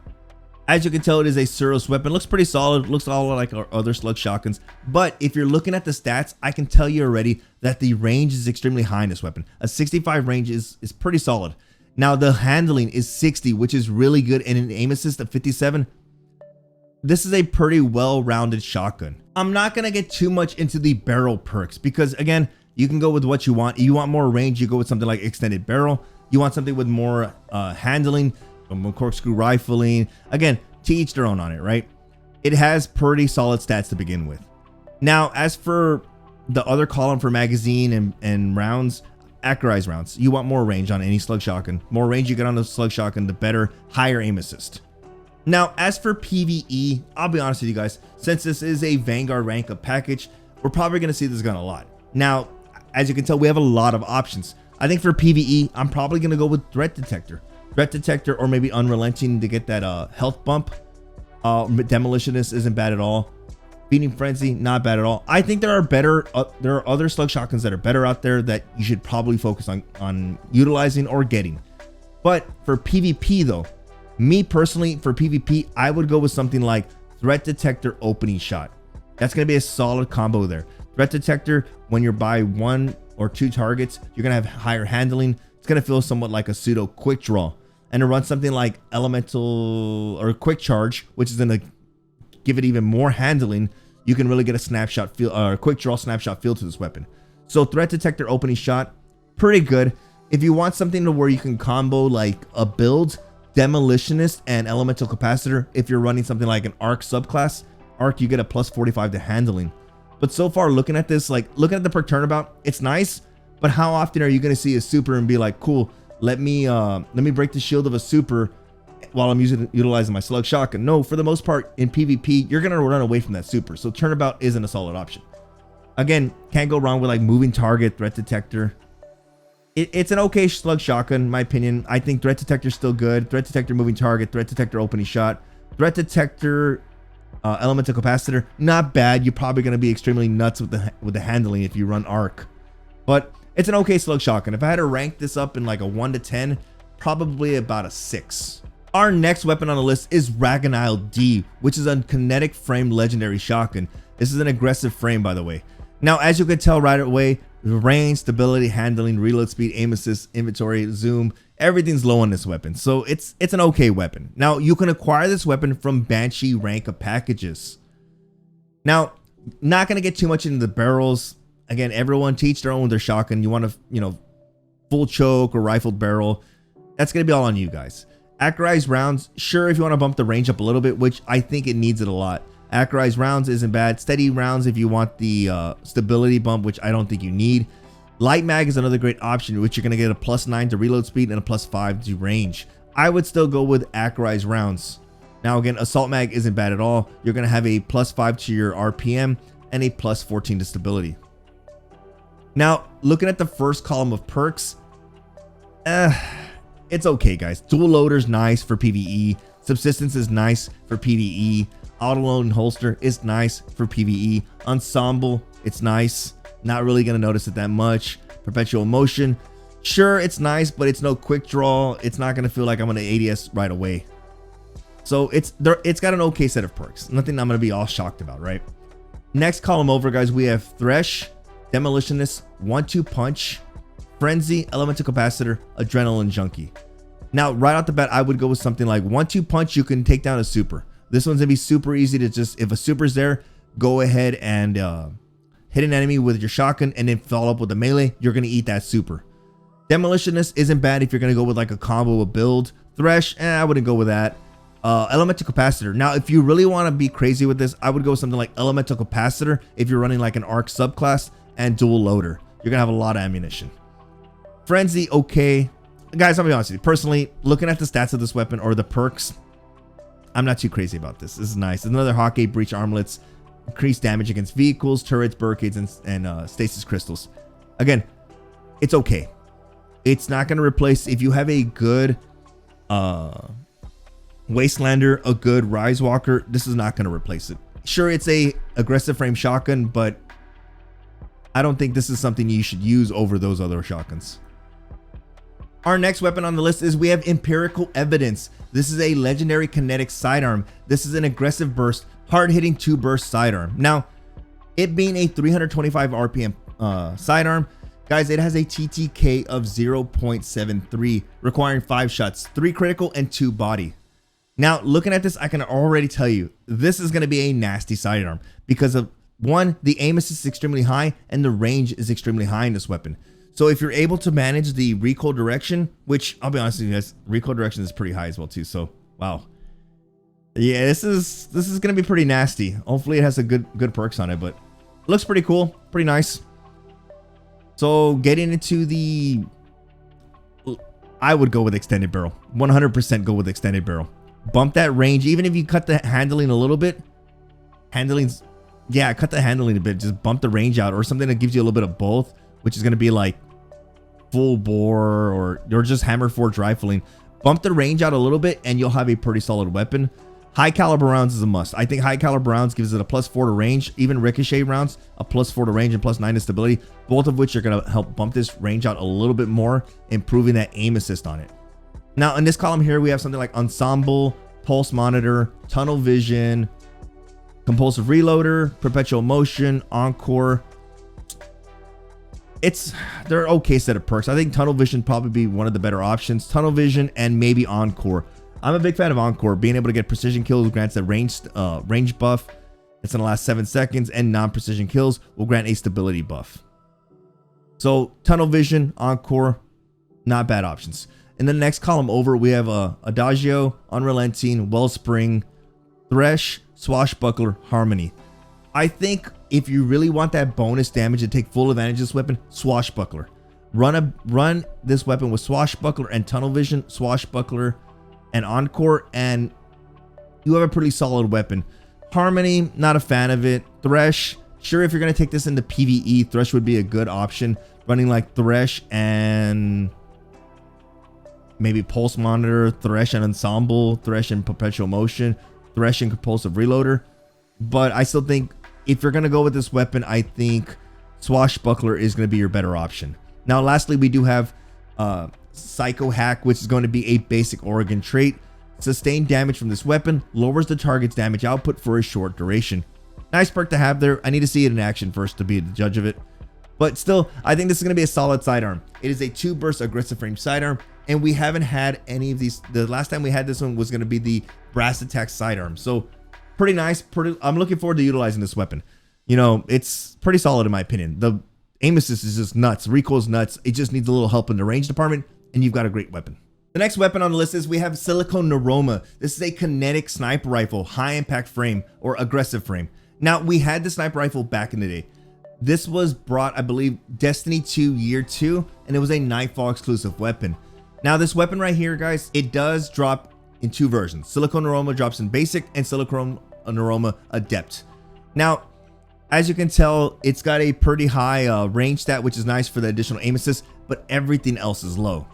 as you can tell, it is a Suros weapon. Looks pretty solid. Looks all like our other slug shotguns. But if you're looking at the stats, I can tell you already that the range is extremely high in this weapon. A 65 range is pretty solid. Now, the handling is 60, which is really good, and an aim assist of 57. This is a pretty well-rounded shotgun. I'm not going to get too much into the barrel perks because, again, you can go with what you want. You want more range, you go with something like extended barrel. You want something with more handling, corkscrew rifling. Again, to each their own on it, right? It has pretty solid stats to begin with. Now, as for the other column for magazine and rounds, accurized rounds, you want more range on any slug shotgun. More range you get on the slug shotgun, the better, higher aim assist. Now, as for PvE, I'll be honest with you guys, since this is a Vanguard rank up package, we're probably going to see this gun a lot. Now, as you can tell, we have a lot of options. I think for PvE, I'm probably going to go with Threat Detector. Threat Detector or maybe Unrelenting to get that health bump. Demolitionist isn't bad at all. Feeding Frenzy, not bad at all. I think there are better, there are other slug shotguns that are better out there that you should probably focus on utilizing or getting. But for PvP though, me personally, for PvP, I would go with something like Threat Detector Opening Shot. That's going to be a solid combo there. Threat Detector, when you're by 1 or 2 targets, you're going to have higher handling. It's going to feel somewhat like a pseudo quick draw. And to run something like Elemental or Quick Charge, which is going to give it even more handling, you can really get a snapshot feel or quick draw snapshot feel to this weapon. So Threat Detector Opening Shot, pretty good. If you want something to where you can combo like a build, Demolitionist and Elemental Capacitor, if you're running something like an Arc subclass, Arc you get a plus 45 to handling. But so far, looking at this, like looking at the perk turnabout, it's nice. But how often are you going to see a super and be like, cool, let me break the shield of a super while I'm utilizing my slug shotgun? No, for the most part in PvP, you're going to run away from that super. So turnabout isn't a solid option. Again, can't go wrong with like moving target, Threat Detector. It's an okay slug shotgun, in my opinion. I think Threat Detector is still good. Threat Detector moving target, Threat Detector opening shot, Threat Detector Elemental Capacitor, not bad. You're probably going to be extremely nuts with the handling if you run Arc, but it's an okay slug shotgun. If I had to rank this up in like a 1 to 10, probably about a 6. Our next weapon on the list is Ragnhild-D, which is a kinetic frame legendary shotgun. This is an aggressive frame, by the way. Now, as you can tell right away, range, stability, handling, reload speed, aim assist, inventory, zoom, everything's low on this weapon. So it's an okay weapon. Now, you can acquire this weapon from Banshee rank of packages. Now, not going to get too much into the barrels. Again, everyone teach their own with their shotgun. You want to, full choke or rifled barrel. That's going to be all on you guys. Accurized rounds, sure, if you want to bump the range up a little bit, which I think it needs it a lot. Accurized rounds isn't bad. Steady rounds if you want the stability bump, which I don't think you need. Light mag is another great option, which you're going to get a +9 to reload speed and a +5 to range. I would still go with accurized rounds. Now again, assault mag isn't bad at all. You're going to have a +5 to your RPM and a +14 to stability. Now, looking at the first column of perks, it's okay, guys. Dual loader's nice for PvE. Subsistence is nice for PvE. Auto load and holster is nice for PvE. Ensemble, it's nice. Not really going to notice it that much. Perpetual motion, sure, it's nice, but it's no quick draw. It's not going to feel like I'm going to ADS right away. So it's got an okay set of perks. Nothing I'm going to be all shocked about, right? Next column over, guys, we have Thresh, Demolitionist, 1-2 Punch, Frenzy, Elemental Capacitor, Adrenaline Junkie. Now, right off the bat, I would go with something like 1-2 Punch. You can take down a super. This one's gonna be super easy to just, if a super's there, go ahead and hit an enemy with your shotgun and then follow up with a melee. You're gonna eat that super. Demolitionist isn't bad if you're gonna go with like a combo of build. Thresh, I wouldn't go with that. Elemental Capacitor. Now, if you really want to be crazy with this, I would go with something like Elemental Capacitor if you're running like an Arc subclass and dual loader. You're gonna have a lot of ammunition. Frenzy, okay. Guys, I'll be honest with you. Personally, looking at the stats of this weapon or the perks, I'm not too crazy about this. This is nice. It's another Hawkeye Breach Armlets. Increased damage against vehicles, turrets, barricades, and stasis crystals. Again, it's okay. It's not going to replace, if you have a good Wastelander, a good Rise Walker, this is not going to replace it. Sure, it's a aggressive frame shotgun, but I don't think this is something you should use over those other shotguns. Our next weapon on the list is we have Empirical Evidence. This is a legendary kinetic sidearm. This is an aggressive burst, hard-hitting 2-burst sidearm. Now, it being a 325 RPM sidearm, guys, it has a TTK of 0.73, requiring 5 shots, 3 critical and 2 body. Now, looking at this, I can already tell you this is going to be a nasty sidearm because of, one, the aim assist is extremely high and the range is extremely high in this weapon. So if you're able to manage the recoil direction, which I'll be honest with you guys, recoil direction is pretty high as well too. So wow, yeah, this is gonna be pretty nasty. Hopefully it has a good perks on it, but it looks pretty cool, pretty nice. So getting into the, I would go with extended barrel. 100% go with extended barrel. Bump that range, even if you cut the handling a little bit. Handling's, yeah, cut the handling a bit. Just bump the range out, or something that gives you a little bit of both, which is gonna be like full bore or just hammer forged rifling. Bump the range out a little bit and you'll have a pretty solid weapon. High caliber rounds is a must. I think high caliber rounds gives it a +4 to range. Even ricochet rounds, a +4 to range and +9 to stability, both of which are going to help bump this range out a little bit more, improving that aim assist on it. Now in this column here, we have something like ensemble, pulse monitor, tunnel vision, compulsive reloader, perpetual motion, encore. They're an okay set of perks. I think tunnel vision probably be one of the better options. Tunnel vision and maybe encore. I'm a big fan of encore. Being able to get precision kills grants a range buff. It's going to last 7 seconds, and non-precision kills will grant a stability buff. So tunnel vision, encore, not bad options. In the next column over, we have Adagio, Unrelenting, Wellspring, Thresh, Swashbuckler, Harmony. I think if you really want that bonus damage and take full advantage of this weapon, Swashbuckler. Run this weapon with Swashbuckler and Tunnel Vision, Swashbuckler and Encore, and you have a pretty solid weapon. Harmony, not a fan of it. Thresh, sure, if you're going to take this into PvE, Thresh would be a good option. Running like Thresh and maybe Pulse Monitor, Thresh and Ensemble, Thresh and Perpetual Motion, Thresh and Compulsive Reloader. But I still think if you're going to go with this weapon, I think Swashbuckler is going to be your better option. Now, lastly, we do have Psycho Hack, which is going to be a basic Oregon trait. Sustained damage from this weapon lowers the target's damage output for a short duration. Nice perk to have there. I need to see it in action first to be the judge of it. But still, I think this is going to be a solid sidearm. It is a 2-burst aggressive frame sidearm, and we haven't had any of these. The last time we had this one was going to be the Brass Attack sidearm. So pretty nice. I'm looking forward to utilizing this weapon. You know, it's pretty solid in my opinion. The aim assist is just nuts. Recoil's nuts. It just needs a little help in the range department, and you've got a great weapon. The next weapon on the list is we have Silicone Neuroma. This is a kinetic sniper rifle, high impact frame or aggressive frame. Now, we had the sniper rifle back in the day. This was brought, I believe, Destiny 2 Year 2, and it was a Nightfall exclusive weapon. Now, this weapon right here, guys, it does drop in 2 versions. Silicone Neuroma drops in basic and Silicone Neuroma Adept. Now, as you can tell, it's got a pretty high range stat, which is nice for the additional aim assist, but everything else is low.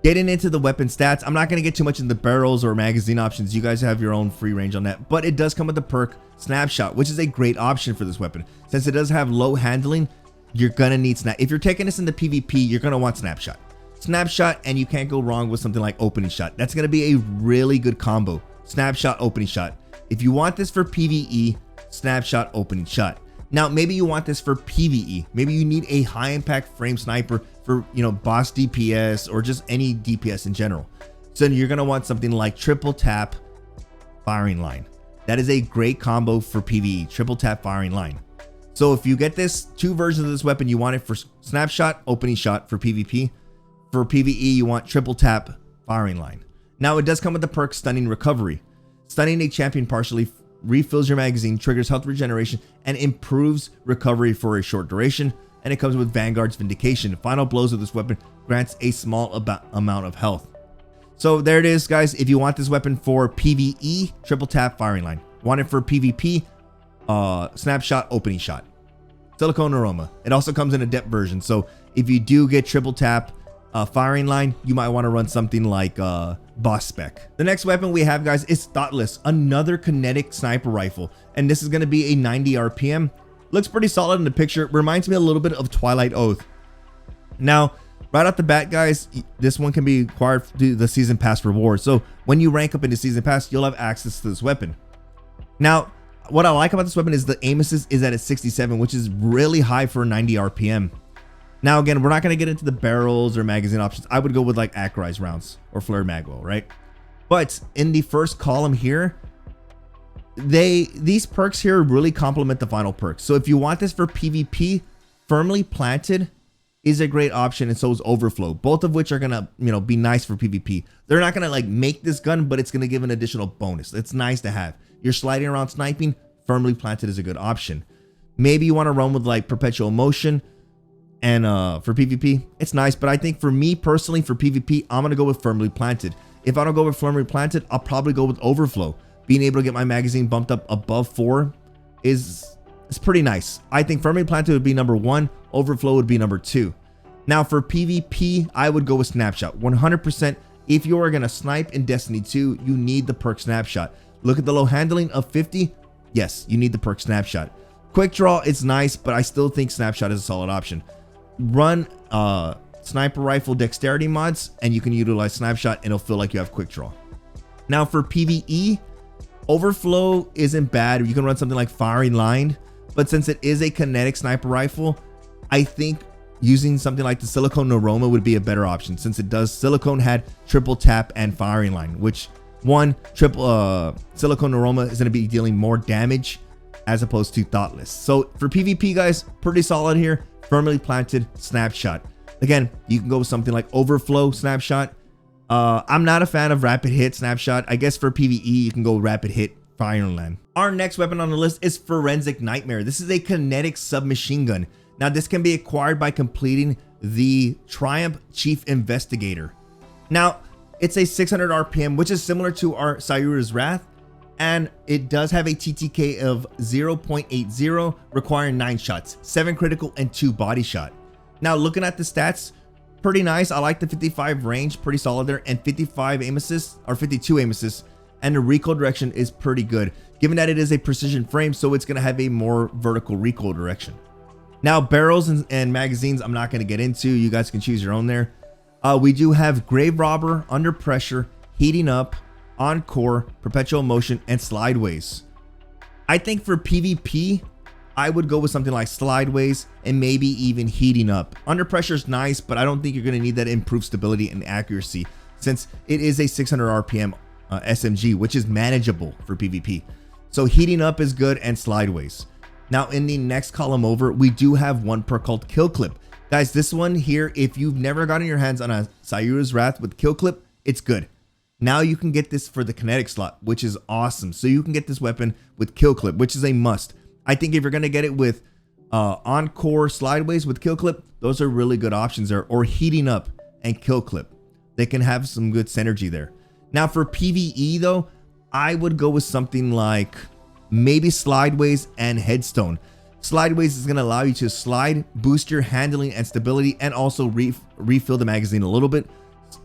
Getting into the weapon stats, I'm not going to get too much into barrels or magazine options. You guys have your own free range on that, but it does come with the perk Snapshot, which is a great option for this weapon. Since it does have low handling, you're going to need Snap. If you're taking this into PvP, you're going to want Snapshot. Snapshot, and you can't go wrong with something like Opening Shot. That's going to be a really good combo. Snapshot, Opening Shot. If you want this for PvE, Snapshot, Opening Shot. Now, maybe you want this for PvE. Maybe you need a high impact frame sniper for, you know, boss DPS or just any DPS in general. So you're going to want something like triple tap firing line. That is a great combo for PvE, triple tap firing line. So if you get this 2 versions of this weapon, you want it for Snapshot, Opening Shot for PvP. For PvE, you want triple tap firing line. Now, it does come with the perk Stunning Recovery. Stunning a champion partially refills your magazine, triggers health regeneration, and improves recovery for a short duration. And it comes with Vanguard's Vindication. Final blows of this weapon grants a small amount of health. So there it is, guys. If you want this weapon for PvE, triple tap firing line. Want it for PvP, Snapshot, Opening Shot. Silicone Neuroma. It also comes in a depth version. So if you do get triple tap firing line, you might want to run something like boss spec. The next weapon we have, guys, is Thoughtless, another kinetic sniper rifle, and this is going to be a 90 RPM. Looks pretty solid in the picture. Reminds me a little bit of Twilight Oath. Now, right off the bat, guys, this one can be acquired through the season pass reward. So when you rank up in the season pass, you'll have access to this weapon. Now, what I like about this weapon is the aim assist is at a 67, which is really high for a 90 RPM. Now, again, we're not going to get into the barrels or magazine options. I would go with like accurized rounds or flare magwell, right? But in the first column here, these perks here really complement the final perks. So if you want this for PvP, Firmly Planted is a great option, and so is Overflow, both of which are gonna, be nice for PvP. They're not gonna like make this gun, but it's gonna give an additional bonus. It's nice to have. You're sliding around sniping, Firmly Planted is a good option. Maybe you want to run with like Perpetual Motion, and for PvP, it's nice. But I think for me personally, for PvP, I'm gonna go with Firmly Planted. If I don't go with Firmly Planted, I'll probably go with Overflow. Being able to get my magazine bumped up above 4 is pretty nice. I think Firmly Planted would be number 1. Overflow would be number 2. Now for PvP, I would go with Snapshot. 100%. If you are going to snipe in Destiny 2, you need the perk Snapshot. Look at the low handling of 50. Yes, you need the perk Snapshot. Quick Draw is nice, but I still think Snapshot is a solid option. Run sniper rifle dexterity mods, and you can utilize Snapshot, and it'll feel like you have Quick Draw. Now for PvE, Overflow isn't bad. You can run something like Firing Line, but since it is a kinetic sniper rifle, I think using something like the Silicone Neuroma would be a better option, since it does. Silicone had triple tap and Firing Line, which Silicone Neuroma is going to be dealing more damage as opposed to Thoughtless. So for PvP, guys, pretty solid here. Firmly Planted, Snapshot. Again, you can go with something like Overflow, Snapshot. I'm not a fan of Rapid Hit, Snapshot. I guess for PvE, you can go Rapid Hit, Firing Line. Our next weapon on the list is Forensic Nightmare. This is a kinetic submachine gun. Now, this can be acquired by completing the Triumph Chief Investigator. Now, it's a 600 RPM, which is similar to our Sayura's Wrath, and it does have a TTK of 0.80, requiring 9 shots, 7 critical and 2 body shot. Now, looking at the stats, pretty nice. I like the 55 range, pretty solid there, and 55 aim assists, or 52 aim assists, and the recoil direction is pretty good, given that it is a precision frame, so it's going to have a more vertical recoil direction. Now, barrels and magazines, I'm not going to get into. You guys can choose your own there. We do have Grave Robber, Under Pressure, Heating Up, Encore, Perpetual Motion, and Slideways. I think for PvP, I would go with something like Slideways and maybe even Heating Up. Under Pressure is nice, but I don't think you're going to need that improved stability and accuracy, since it is a 600 RPM SMG, which is manageable for PvP. So Heating Up is good, and Slideways. Now in the next column over, we do have one perk called Kill Clip. Guys, this one here, if you've never gotten your hands on a Sayura's Wrath with Kill Clip, it's good. Now you can get this for the kinetic slot, which is awesome. So you can get this weapon with Kill Clip, which is a must. I think if you're going to get it with Encore, Slideways with Kill Clip, those are really good options there. Or Heating Up and Kill Clip. They can have some good synergy there. Now for PvE though, I would go with something like maybe Slideways and Headstone. Slideways is going to allow you to slide, boost your handling and stability, and also refill the magazine a little bit.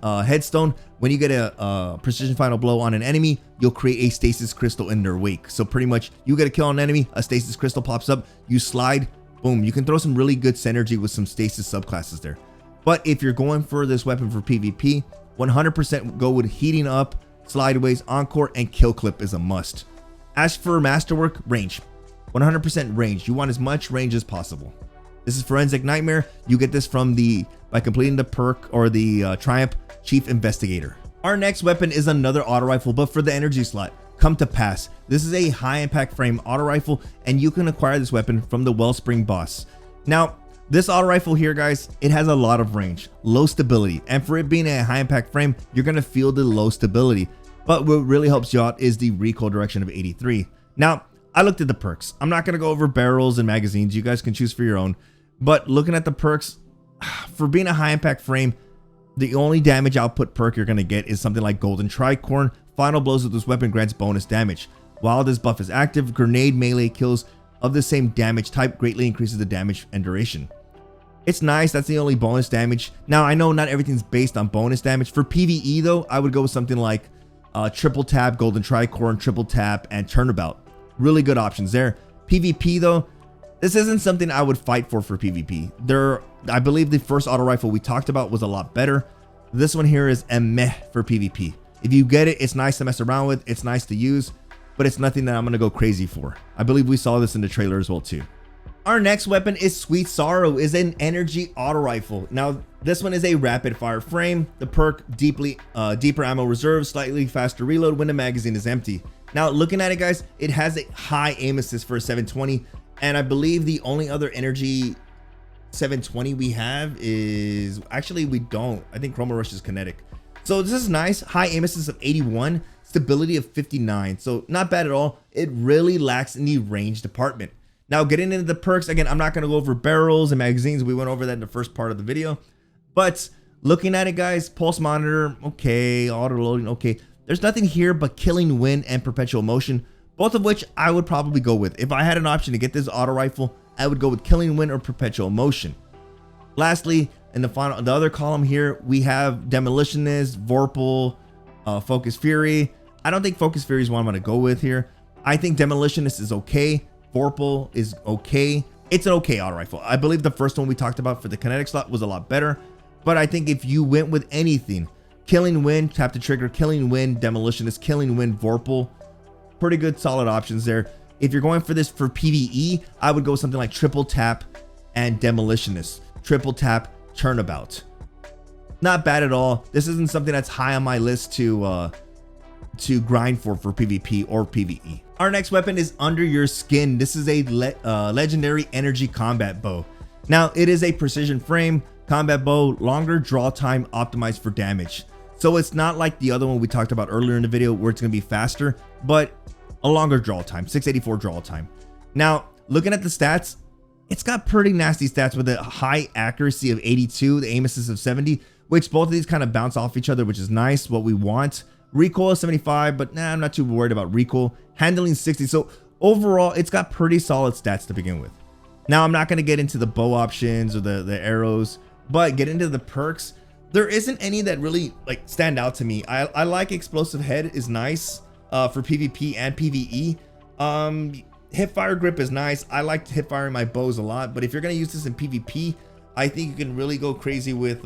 Headstone, when you get a precision final blow on an enemy, you'll create a stasis crystal in their wake. So pretty much you get a kill on an enemy, a stasis crystal pops up, you slide, boom. You can throw some really good synergy with some stasis subclasses there. But if you're going for this weapon for PvP, 100% go with Heating Up, Slideways, Encore, and Kill Clip is a must. As for Masterwork, range. 100% range. You want as much range as possible. This is Forensic Nightmare. You get this by completing the perk or the Triumph Chief Investigator. Our next weapon is another auto rifle, but for the energy slot. Come to Pass. This is a high impact frame auto rifle, and you can acquire this weapon from the Wellspring boss. Now, this auto rifle here, guys, it has a lot of range, low stability, and for it being a high impact frame, you're gonna feel the low stability. But what really helps you out is the recoil direction of 83. Now, I looked at the perks. I'm not gonna go over barrels and magazines. You guys can choose for your own. But looking at the perks, for being a high impact frame, the only damage output perk you're gonna get is something like Golden Tricorn. Final blows with this weapon grants bonus damage. While this buff is active, grenade melee kills of the same damage type greatly increases the damage and duration. It's nice. That's the only bonus damage. Now, I know not everything's based on bonus damage. For PvE though, I would go with something like triple tap, golden tricorn, triple tap, and turnabout. Really good options there. PvP though, this isn't something I would fight for PvP. I believe the first auto rifle we talked about was a lot better. This one here is a meh for PvP. If you get it, it's nice to mess around with. It's nice to use, but it's nothing that I'm going to go crazy for. I believe we saw this in the trailer as well too. Our next weapon is Sweet Sorrow, is an energy auto rifle. Now, this one is a rapid fire frame. The perk, deeper ammo reserve, slightly faster reload when the magazine is empty. Now, looking at it, guys, it has a high aim assist for a 720. And I believe the only other energy 720 we have is, actually we don't. I think Chroma Rush is kinetic. So this is nice. High aim assist of 81, stability of 59. So not bad at all. It really lacks in the range department. Now, getting into the perks, again, I'm not going to go over barrels and magazines. We went over that in the first part of the video. But looking at it, guys, pulse monitor, okay. Auto loading, okay. There's nothing here but Killing Wind and Perpetual Motion, both of which I would probably go with. If I had an option to get this auto rifle, I would go with Killing Wind or Perpetual Motion. Lastly, in the other column here, we have Demolitionist, Vorpal, Focus Fury. I don't think Focus Fury is one I'm going to go with here. I think Demolitionist is okay. Vorpal is okay. It's an okay auto rifle. I believe the first one we talked about for the kinetic slot was a lot better, but I think if you went with anything, Killing Wind, tap the trigger, Killing Wind, Demolitionist, Killing Wind, Vorpal, pretty good solid options there. If you're going for this for PvE, I would go with something like triple tap and Demolitionist, triple tap, turnabout. Not bad at all. This isn't something that's high on my list to grind for PvP or PvE. Our next weapon is Under Your Skin. This is a legendary energy combat bow. Now, it is a precision frame combat bow, longer draw time, optimized for damage. So it's not like the other one we talked about earlier in the video where it's going to be faster, but a longer draw time, 684 draw time. Now, looking at the stats, it's got pretty nasty stats with a high accuracy of 82, the aim assist of 70, which both of these kind of bounce off each other, which is nice, what we want. Recoil 75, but I'm not too worried about recoil. Handling 60. So overall, it's got pretty solid stats to begin with. Now, I'm not going to get into the bow options or the arrows, but get into the perks. There isn't any that really like stand out to me. I like Explosive Head is nice for PvP and PvE. Hipfire Grip is nice. I like hip firing my bows a lot, but if you're going to use this in PvP, I think you can really go crazy with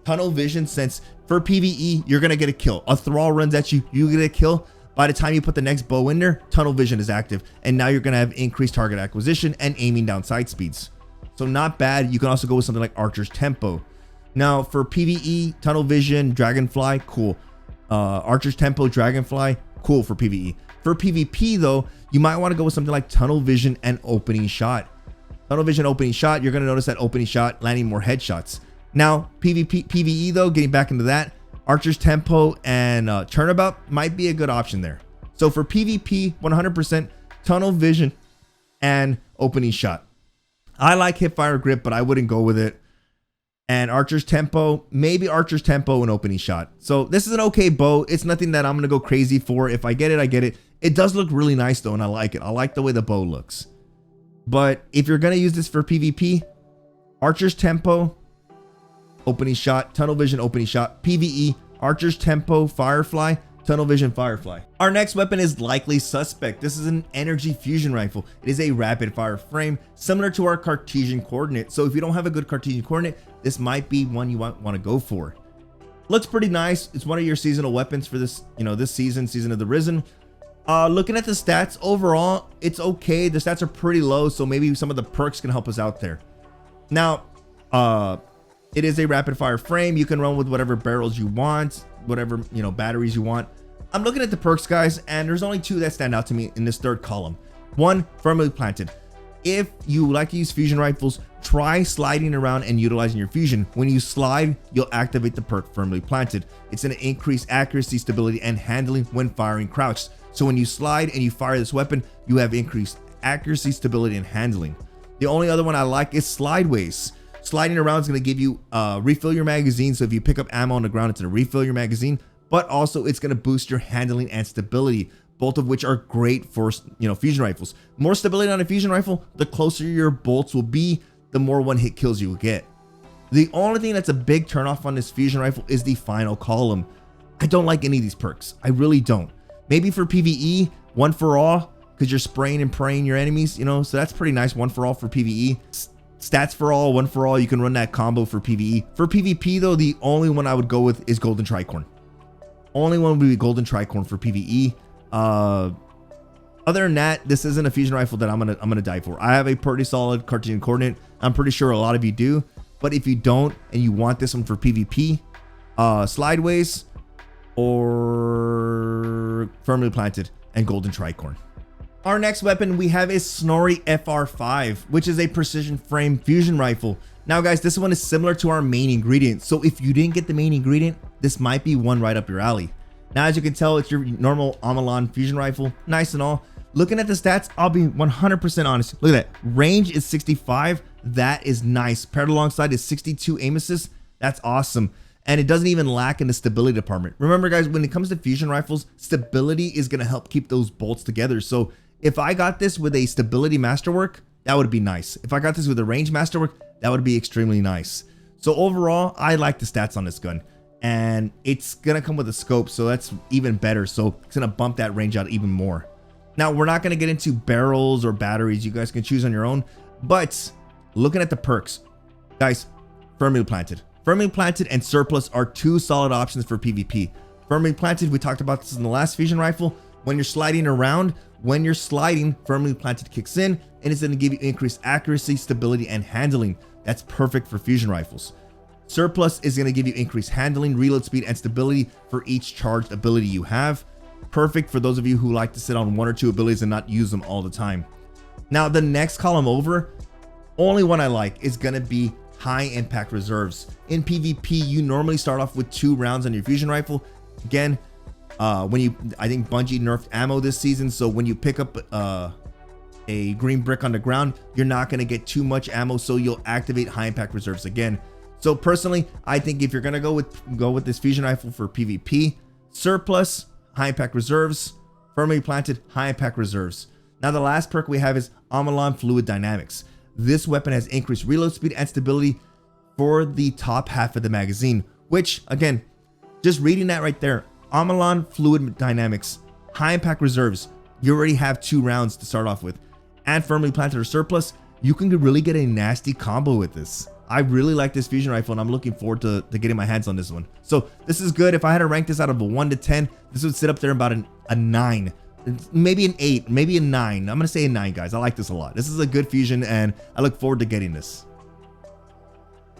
Tunnel Vision, since for PvE, you're going to get a kill. A thrall runs at you, you get a kill. By the time you put the next bow in there, Tunnel Vision is active, and now you're going to have increased target acquisition and aiming down sight speeds. So not bad. You can also go with something like Archer's Tempo. Now for PvE, Tunnel Vision, Dragonfly, cool. Archer's Tempo, Dragonfly, cool for PvE. For PvP though, you might want to go with something like Tunnel Vision and Opening Shot. Tunnel Vision, Opening Shot, you're going to notice that Opening Shot landing more headshots. Now PvE though, getting back into that, Archer's Tempo and Turnabout might be a good option there. So for PvP, 100% Tunnel Vision and Opening Shot. I like Hipfire Grip, but I wouldn't go with it. And Archer's Tempo, maybe Archer's Tempo and Opening Shot. So this is an okay bow. It's nothing that I'm going to go crazy for. If I get it, I get it. It does look really nice though, and I like it. I like the way the bow looks. But if you're going to use this for PvP, Archer's Tempo, Opening Shot, Tunnel Vision, Opening Shot. PvE, Archer's Tempo, Firefly, Tunnel Vision, Firefly. Our next weapon is Likely Suspect. This is an energy fusion rifle. It is a rapid fire frame similar to our Cartesian coordinate. So if you don't have a good Cartesian coordinate, this might be one you want to go for. Looks pretty nice. It's one of your seasonal weapons for this, this season of the Risen. Looking at the stats overall, it's okay. The stats are pretty low, so maybe some of the perks can help us out there. Now, it is a rapid fire frame. You can run with whatever barrels you want, whatever, batteries you want. I'm looking at the perks, guys, and there's only two that stand out to me in this third column. One, Firmly Planted. If you like to use fusion rifles, try sliding around and utilizing your fusion. When you slide, you'll activate the perk Firmly Planted. It's going to increase accuracy, stability, and handling when firing crouched. So when you slide and you fire this weapon, you have increased accuracy, stability, and handling. The only other one I like is Slideways. Sliding around is going to give you refill your magazine. So if you pick up ammo on the ground, it's going to refill your magazine, but also it's going to boost your handling and stability, both of which are great for fusion rifles. More stability on a fusion rifle, the closer your bolts will be the more one hit kills you will get. The only thing that's a big turnoff on this fusion rifle is the final column. I don't like any of these perks. I really don't. Maybe for PvE, one for all, because you're spraying and praying your enemies, you know, so that's pretty nice. One for all for PvE. Stats for all, one for all. You can run that combo for PvE. For PvP though, the only one I would go with is Golden Tricorn. Only one would be Golden Tricorn for PvE. Other than that, this isn't a fusion rifle that I'm gonna die for. I have a pretty solid Cartesian coordinate. I'm pretty sure a lot of you do, but if you don't and you want this one for PvP, Slideways or Firmly Planted and Golden Tricorn. Our next weapon we have is Snorri FR5, which is a precision frame fusion rifle. Now guys, this one is similar to our main ingredient, so if you didn't get the main ingredient, this might be one right up your alley. Now as you can tell, it's your normal Amalan fusion rifle, nice and all. Looking at the stats, I'll be 100% honest. Look at that, range is 65, that is nice. Paired alongside is 62 aim assist, that's awesome. And it doesn't even lack in the stability department. Remember guys, when it comes to fusion rifles, stability is gonna help keep those bolts together. So if I got this with a stability masterwork, that would be nice. If I got this with a range masterwork, that would be extremely nice. So overall, I like the stats on this gun, and it's gonna come with a scope, so that's even better. So it's gonna bump that range out even more. Now we're not gonna get into barrels or batteries. You guys can choose on your own, but looking at the perks, guys, Firmly Planted. Firmly Planted and Surplus are two solid options for PvP. Firmly Planted, we talked about this in the last fusion rifle. When you're sliding around, Firmly Planted kicks in and it's going to give you increased accuracy, stability, and handling. That's perfect for fusion rifles. Surplus is going to give you increased handling, reload speed, and stability for each charged ability you have. Perfect for those of you who like to sit on one or two abilities and not use them all the time. Now, the next column over, only one I like is going to be High Impact Reserves. In PvP, you normally start off with 2 rounds on your fusion rifle. Again, I think Bungie nerfed ammo this season, so when you pick up a green brick on the ground, you're not going to get too much ammo, so you'll activate High Impact Reserves again. So personally, I think if you're going to go with this fusion rifle for PvP, Surplus, High Impact Reserves, Firmly Planted, High Impact Reserves. Now the last perk we have is Amalan Fluid Dynamics. This weapon has increased reload speed and stability for the top half of the magazine, which again, just reading that right there, Amalan Fluid Dynamics, High Impact Reserves, you already have 2 rounds to start off with, and Firmly Planted or Surplus, you can really get a nasty combo with this. I really like this fusion rifle and I'm looking forward to getting my hands on this one. So this is good. If I had to rank this out of a 1 to 10, this would sit up there about a 9, maybe an 8, maybe a 9. I'm gonna say a 9, guys. I like this a lot. This is a good fusion and I look forward to getting this.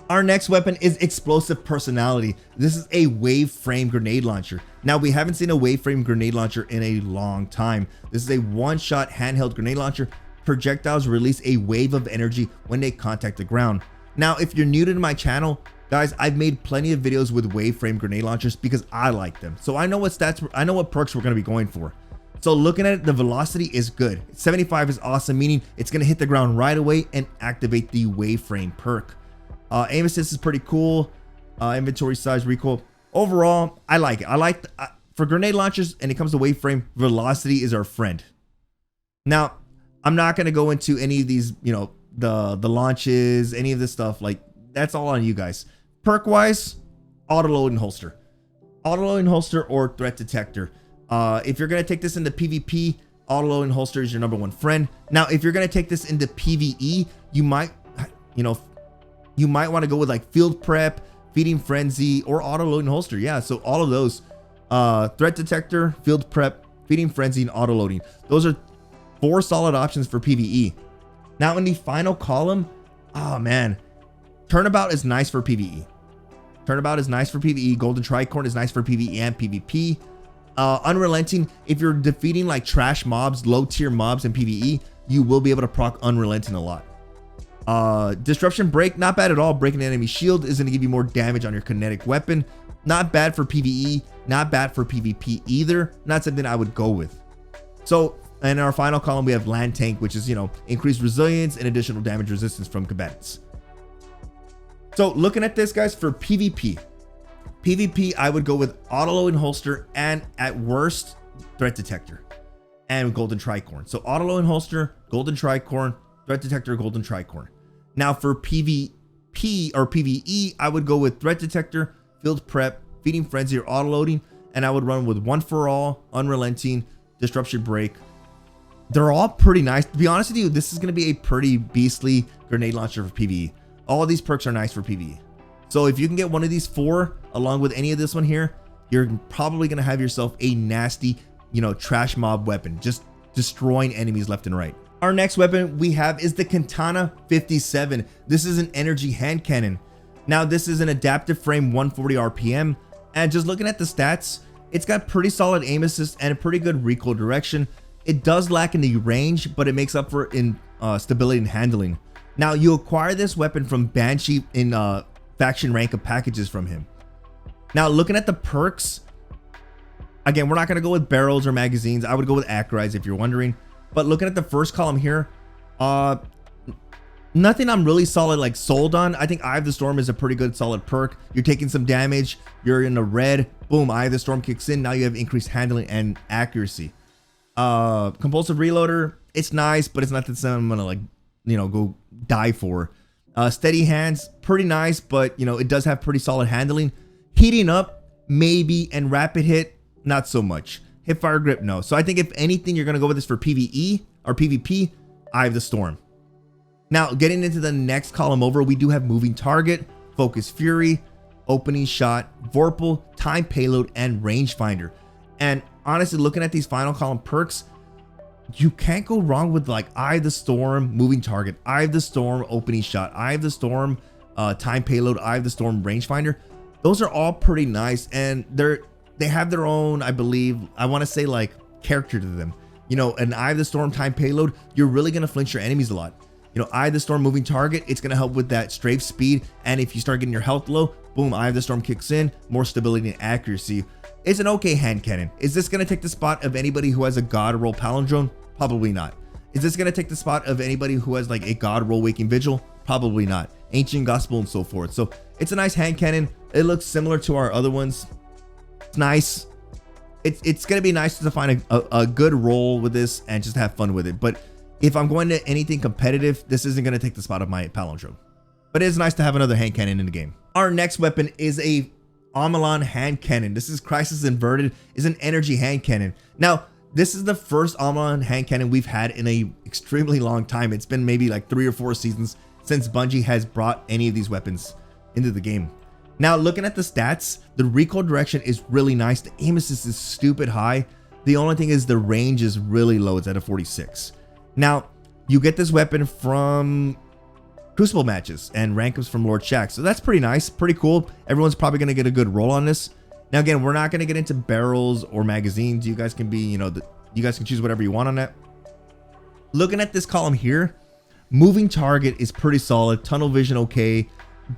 Our next weapon is Explosive Personality. This is a wave frame grenade launcher. Now we haven't seen a wave frame grenade launcher in a long time. This is a one-shot handheld grenade launcher. Projectiles release a wave of energy when they contact the ground. Now, if you're new to my channel, guys, I've made plenty of videos with wave frame grenade launchers because I like them. So I know what stats, I know what perks we're gonna be going for. So looking at it, the velocity is good. 75 is awesome, meaning it's gonna hit the ground right away and activate the wave frame perk. Aim assist is pretty cool. Inventory size, recoil. Overall, I like it. I like for grenade launchers, and it comes to wave frame, velocity is our friend. Now, I'm not gonna go into any of these, you know, the launches, any of this stuff. Like, that's all on you guys. Perk wise, auto load and holster, or threat detector. If you're gonna take this into PvP, auto load and holster is your #1 friend. Now, if you're gonna take this into PvE, you might want to go with like field prep, feeding frenzy, or auto load and holster. Yeah, so all of those, threat detector, field prep, feeding frenzy, and auto loading. Those are 4 solid options for PvE. Now in the final column, oh man, Turnabout is nice for PvE. Golden Tricorn is nice for PvE and PvP. Unrelenting, if you're defeating like trash mobs, low tier mobs in PvE, you will be able to proc Unrelenting a lot. Disruption Break, not bad at all. Breaking an enemy shield is going to give you more damage on your kinetic weapon. Not bad for PvE, not bad for PvP either. Not something I would go with. So in our final column, we have Land Tank, which is, you know, increased resilience and additional damage resistance from combatants. So looking at this, guys, for PvP, I would go with auto load and holster, and at worst, threat detector and Golden Tricorn. So auto load and holster, Golden Tricorn, threat detector, Golden Tricorn. Now for PvP or PvE, I would go with Threat Detector, Field Prep, Feeding Frenzy, or Autoloading, and I would run with One for All, Unrelenting, Disruption Break. They're all pretty nice. To be honest with you, this is going to be a pretty beastly grenade launcher for PvE. All of these perks are nice for PvE. So if you can get one of these 4 along with any of this one here, you're probably going to have yourself a nasty, trash mob weapon, just destroying enemies left and right. Our next weapon we have is the Katana 57. This is an energy hand cannon. Now this is an adaptive frame 140 RPM, and just looking at the stats, it's got pretty solid aim assist and a pretty good recoil direction. It does lack in the range, but it makes up for in stability and handling. Now you acquire this weapon from Banshee in faction rank of packages from him. Now looking at the perks, again, we're not going to go with barrels or magazines. I would go with Acarize if you're wondering. But looking at the first column here, nothing I'm really sold on. I think Eye of the Storm is a pretty good solid perk. You're taking some damage, you're in the red, boom, Eye of the Storm kicks in. Now you have increased handling and accuracy. Compulsive Reloader, it's nice, but it's not something I'm gonna go die for. Steady Hands, pretty nice, but it does have pretty solid handling. Heating Up, maybe, and Rapid Hit, not so much. Hipfire Grip, no. So I think if anything, you're gonna go with this for PvE or PvP, Eye of the Storm. Now, getting into the next column over, we do have Moving Target, Focus Fury, Opening Shot, Vorpal, Time Payload, and Rangefinder. And honestly, looking at these final column perks, you can't go wrong with Eye of the Storm, Moving Target, Eye of the Storm, Opening Shot, Eye of the Storm, Time Payload, Eye of the Storm, Rangefinder. Those are all pretty nice, and they have their own, I believe, I want to say character to them. An Eye of the Storm, Time Payload, you're really gonna flinch your enemies a lot. Eye of the Storm, Moving Target, it's gonna help with that strafe speed, and if you start getting your health low, boom, Eye of the Storm kicks in, more stability and accuracy. It's an okay hand cannon. Is this gonna take the spot of anybody who has a God Roll Palindrome? Probably not. Is this gonna take the spot of anybody who has a God Roll Waking Vigil? Probably not. Ancient Gospel and so forth. So it's a nice hand cannon. It looks similar to our other ones. It's nice. It's gonna be nice to find a good roll with this and just have fun with it. But if I'm going to anything competitive, this isn't gonna take the spot of my Palindrome. But it is nice to have another hand cannon in the game. Our next weapon is a Omelon hand cannon. This is Crisis Inverted. Is an energy hand cannon. Now, this is the first Omelon hand cannon we've had in a extremely long time. It's been maybe 3 or 4 seasons since Bungie has brought any of these weapons into the game. Now, looking at the stats, the recoil direction is really nice. The aim assist is stupid high. The only thing is the range is really low. It's at a 46. Now, you get this weapon from Crucible matches and rank ups from Lord Shaxx. So that's pretty nice, pretty cool. Everyone's probably going to get a good roll on this. Now, again, we're not going to get into barrels or magazines. You guys can be, you guys can choose whatever you want on that. Looking at this column here, Moving Target is pretty solid. Tunnel Vision, okay.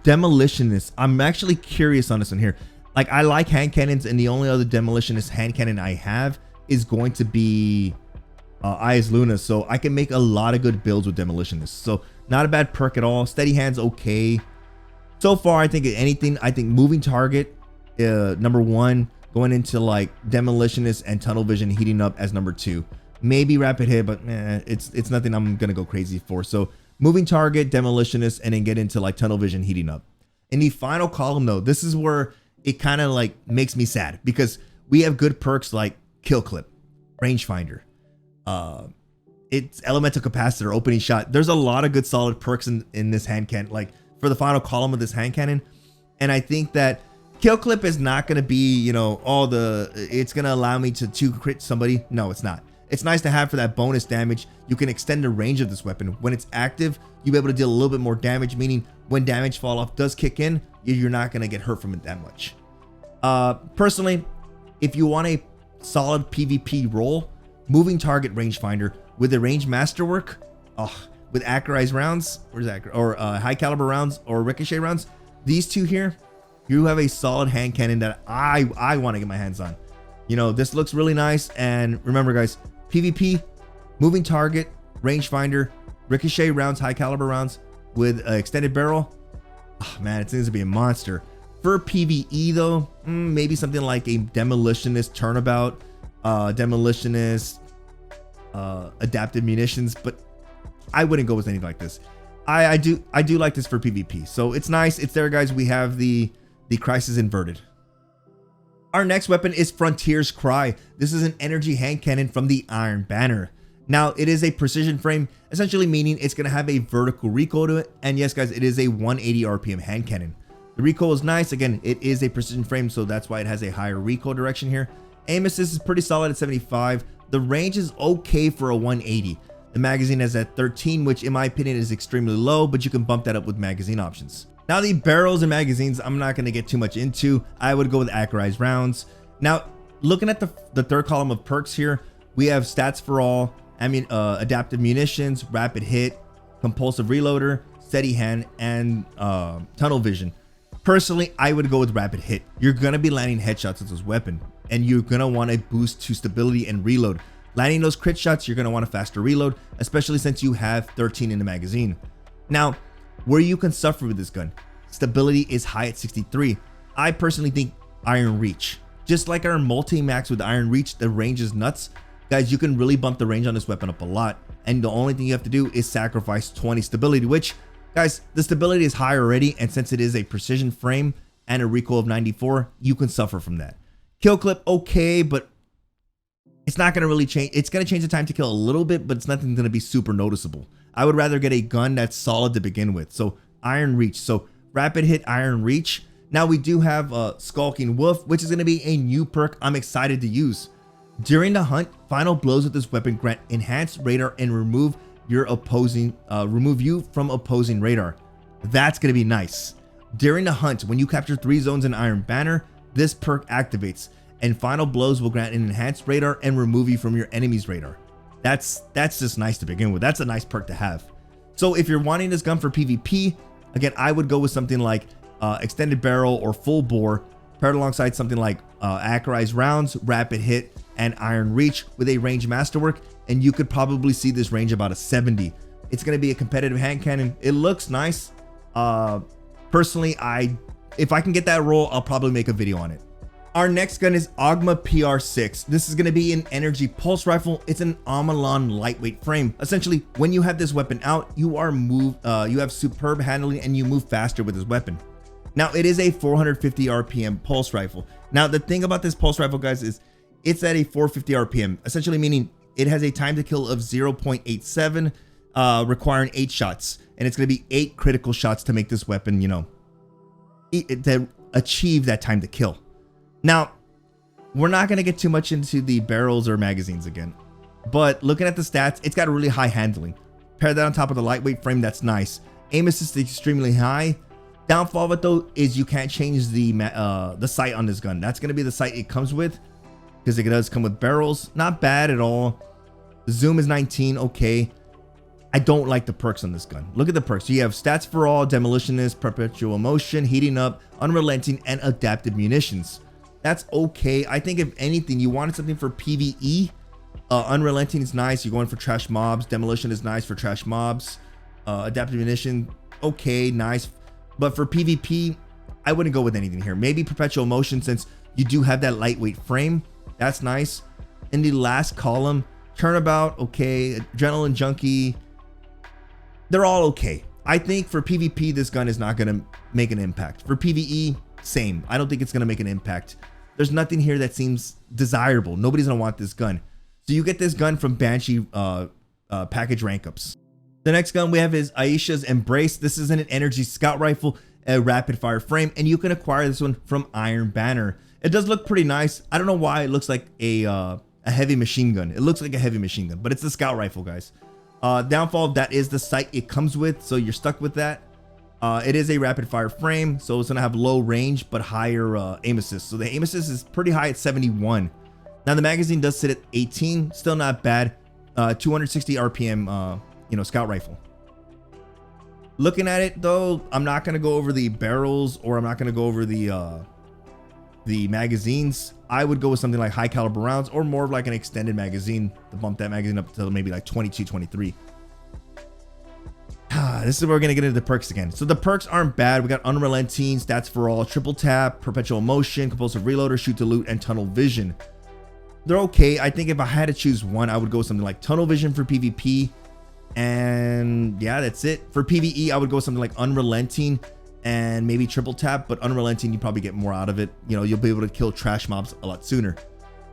Demolitionist, I'm actually curious on this one here. I like hand cannons, and the only other Demolitionist hand cannon I have is going to be Eyes Luna, so I can make a lot of good builds with Demolitionist. So not a bad perk at all. Steady Hands, okay. So far, I think Moving Target, number 1, going into Demolitionist and Tunnel Vision heating up as number 2. Maybe Rapid Hit, but it's nothing I'm gonna go crazy for. So Moving Target, Demolitionist, and then get into Tunnel Vision heating up. In the final column though, this is where it kind of makes me sad, because we have good perks like Kill Clip, Rangefinder, it's Elemental Capacitor, Opening Shot. There's a lot of good solid perks in this hand cannon, for the final column of this hand cannon. And I think that Kill Clip is not going to be, it's going to allow me to crit somebody. No, it's not. It's nice to have for that bonus damage. You can extend the range of this weapon. When it's active, you'll be able to deal a little bit more damage, meaning when damage fall off does kick in, you're not going to get hurt from it that much. Personally, if you want a solid PvP roll, Moving Target, Rangefinder with a range masterwork, with accurized rounds, or high caliber rounds or ricochet rounds, these two here, you have a solid hand cannon that I want to get my hands on. This looks really nice. And remember guys, PvP, Moving Target, Rangefinder, ricochet rounds, high caliber rounds with an extended barrel. Oh man, it seems to be a monster. For PvE though, maybe something like a Demolitionist Turnabout, Demolitionist, Adaptive Munitions, but I wouldn't go with anything like this. I do like this for PvP. So it's nice. It's there, guys. We have the crisis inverted. Our next weapon is Frontier's Cry. This is an energy hand cannon from the Iron Banner. Now, it is a precision frame, essentially meaning it's going to have a vertical recoil to it. And yes, guys, it is a 180 RPM hand cannon. The recoil is nice. Again, it is a precision frame, so that's why it has a higher recoil direction here. Aim assist is pretty solid at 75. The range is okay for a 180. The magazine is at 13, which in my opinion is extremely low, but you can bump that up with magazine options. Now, the barrels and magazines, I'm not going to get too much into. I would go with accurized rounds. Now, looking at the third column of perks here, we have stats for all, adaptive munitions, rapid hit, compulsive reloader, steady hand, and tunnel vision. Personally, I would go with rapid hit. You're going to be landing headshots with this weapon, and you're going to want a boost to stability and reload. Landing those crit shots, you're going to want a faster reload, especially since you have 13 in the magazine. Now, where you can suffer with this gun, stability is high at 63. I personally think Iron Reach. Just like our multi-max with Iron Reach, the range is nuts. Guys, you can really bump the range on this weapon up a lot. And the only thing you have to do is sacrifice 20 stability, which, guys, the stability is high already. And since it is a precision frame and a recoil of 94, you can suffer from that. Kill clip, okay, but it's not going to really change. It's going to change the time to kill a little bit, but it's nothing going to be super noticeable. I would rather get a gun that's solid to begin with. So Iron Reach. So rapid hit, Iron Reach. Now we do have Skulking Wolf, which is going to be a new perk I'm excited to use. During the hunt, final blows with this weapon grant enhanced radar and remove you from opposing radar. That's going to be nice. During the hunt, when you capture 3 zones in Iron Banner, this perk activates, and final blows will grant an enhanced radar and remove you from your enemy's radar. That's just nice to begin with. That's a nice perk to have. So if you're wanting this gun for PvP, again, I would go with something like extended barrel or full bore, paired alongside something like accurized rounds, rapid hit, and Iron Reach with a range masterwork, and you could probably see this range about a 70. It's going to be a competitive hand cannon. It looks nice. Personally, if I can get that roll, I'll probably make a video on it. Our next gun is Ogma Pr6. This is going to be an energy pulse rifle. It's an Amalon lightweight frame. Essentially, when you have this weapon out, you have superb handling and you move faster with this weapon. Now, it is a 450 RPM pulse rifle. Now, the thing about this pulse rifle, guys, is it's at a 450 RPM, essentially meaning it has a time to kill of 0.87, requiring 8 shots. And it's going to be 8 critical shots to make this weapon, to achieve that time to kill. Now, we're not going to get too much into the barrels or magazines again, but looking at the stats, it's got a really high handling. Pair that on top of the lightweight frame, that's nice. Aim assist is extremely high. Downfall of it though is you can't change the sight on this gun. That's going to be the sight it comes with, because it does come with barrels. Not bad at all. Zoom is 19, okay. I don't like the perks on this gun. Look at the perks. You have stats for all, demolitionist, perpetual motion, heating up, unrelenting, and adaptive munitions. That's okay. I think if anything, you wanted something for PvE. Unrelenting is nice. You're going for trash mobs. Demolition is nice for trash mobs. Adaptive munition, okay, nice. But for PvP, I wouldn't go with anything here. Maybe perpetual motion, since you do have that lightweight frame. That's nice. In the last column, turnabout, okay. Adrenaline junkie, they're all okay. I think for PvP, this gun is not going to make an impact. For PvE, same. I don't think it's going to make an impact. There's nothing here that seems desirable. Nobody's going to want this gun. So you get this gun from Banshee package rank ups. The next gun we have is Aisha's Embrace. This is an energy scout rifle, a rapid fire frame, and you can acquire this one from Iron Banner. It does look pretty nice. I don't know why it looks like a heavy machine gun. It looks like a heavy machine gun, but it's a scout rifle, guys. Downfall of that is the sight it comes with, so you're stuck with that. It is a rapid fire frame, so it's gonna have low range but higher aim assist. So the aim assist is pretty high at 71. Now the magazine does sit at 18, still not bad. 260 RPM, scout rifle. Looking at it though, I'm not gonna go over the barrels, or I'm not gonna go over the magazines. I would go with something like high caliber rounds, or more of like an extended magazine to bump that magazine up to maybe like 22, 23. This is where we're gonna get into the perks again. So the perks aren't bad. We got unrelenting, stats for all, triple tap, perpetual motion, compulsive reloader, shoot to loot, and tunnel vision. They're okay. I think if I had to choose one, I would go with something like tunnel vision for PvP. And yeah, that's it. For PvE, I would go something like Unrelenting and maybe Triple Tap, but Unrelenting, you probably get more out of it. You know, you'll be able to kill trash mobs a lot sooner.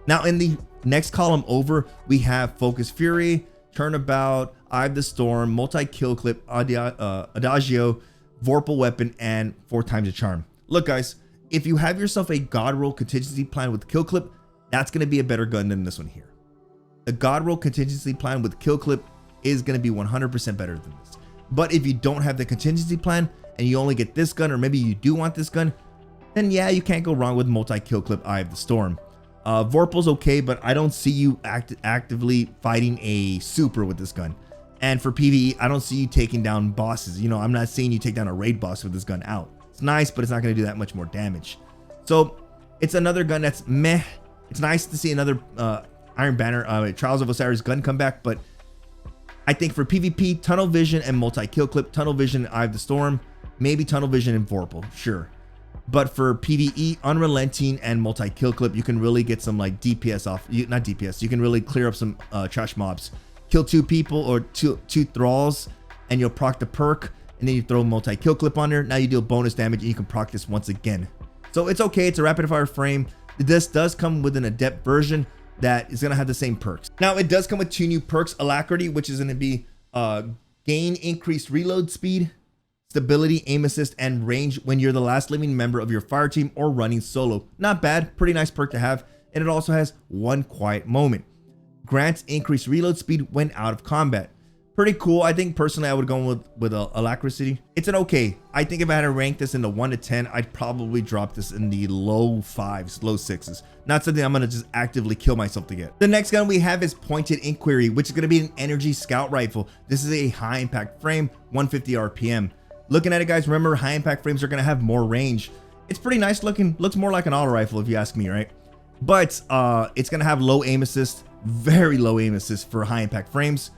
Now, in the next column over, we have Focus Fury, Turnabout, Eye of the Storm, Multi-Kill Clip, Adagio, Vorpal Weapon, and 4 times a Charm. Look, guys, if you have yourself a God Roll contingency plan with Kill Clip, that's going to be a better gun than this one here. The God Roll contingency plan with Kill Clip is going to be 100% better than this. But if you don't have the contingency plan and you only get this gun, or maybe you do want this gun, then yeah, you can't go wrong with Multi-Kill Clip, Eye of the Storm. Vorpal's okay, but I don't see you actively fighting a super with this gun. And for PvE, I don't see you taking down bosses. You know, I'm not saying you take down a raid boss with this gun out. It's nice, but it's not going to do that much more damage. So it's another gun that's meh. It's nice to see another Iron Banner, Trials of Osiris gun come back, but I think for PvP, Tunnel Vision and Multi-Kill Clip, Tunnel Vision, Eye of the Storm, maybe Tunnel Vision and Vorpal, sure. But for PvE, Unrelenting and Multi-Kill Clip, you can really get some like DPS off, not DPS, you can really clear up some trash mobs. Kill 2 people or two thralls, and you'll proc the perk, and then you throw Multi-Kill Clip on there. Now you deal bonus damage, and you can proc this once again. So it's okay, it's a rapid fire frame. This does come with an adept version that is going to have the same perks. Now it does come with 2 new perks, Alacrity, which is going to be gain increased reload speed, stability, aim assist, and range when you're the last living member of your fire team or running solo. Not bad, pretty nice perk to have. And it also has 1 quiet moment. Grants increased reload speed when out of combat. Pretty cool. I think personally I would go with Alacrity. It's an okay. I think if I had to rank this in the 1 to 10, I'd probably drop this in the low 5s, low 6s. Not something I'm going to just actively kill myself to get. The next gun we have is Pointed Inquiry, which is going to be an energy scout rifle. This is a high impact frame, 150 RPM. Looking at it, guys, remember high impact frames are going to have more range. It's pretty nice looking. Looks more like an auto rifle if you ask me, right? But it's going to have low aim assist, very low aim assist for high impact frames.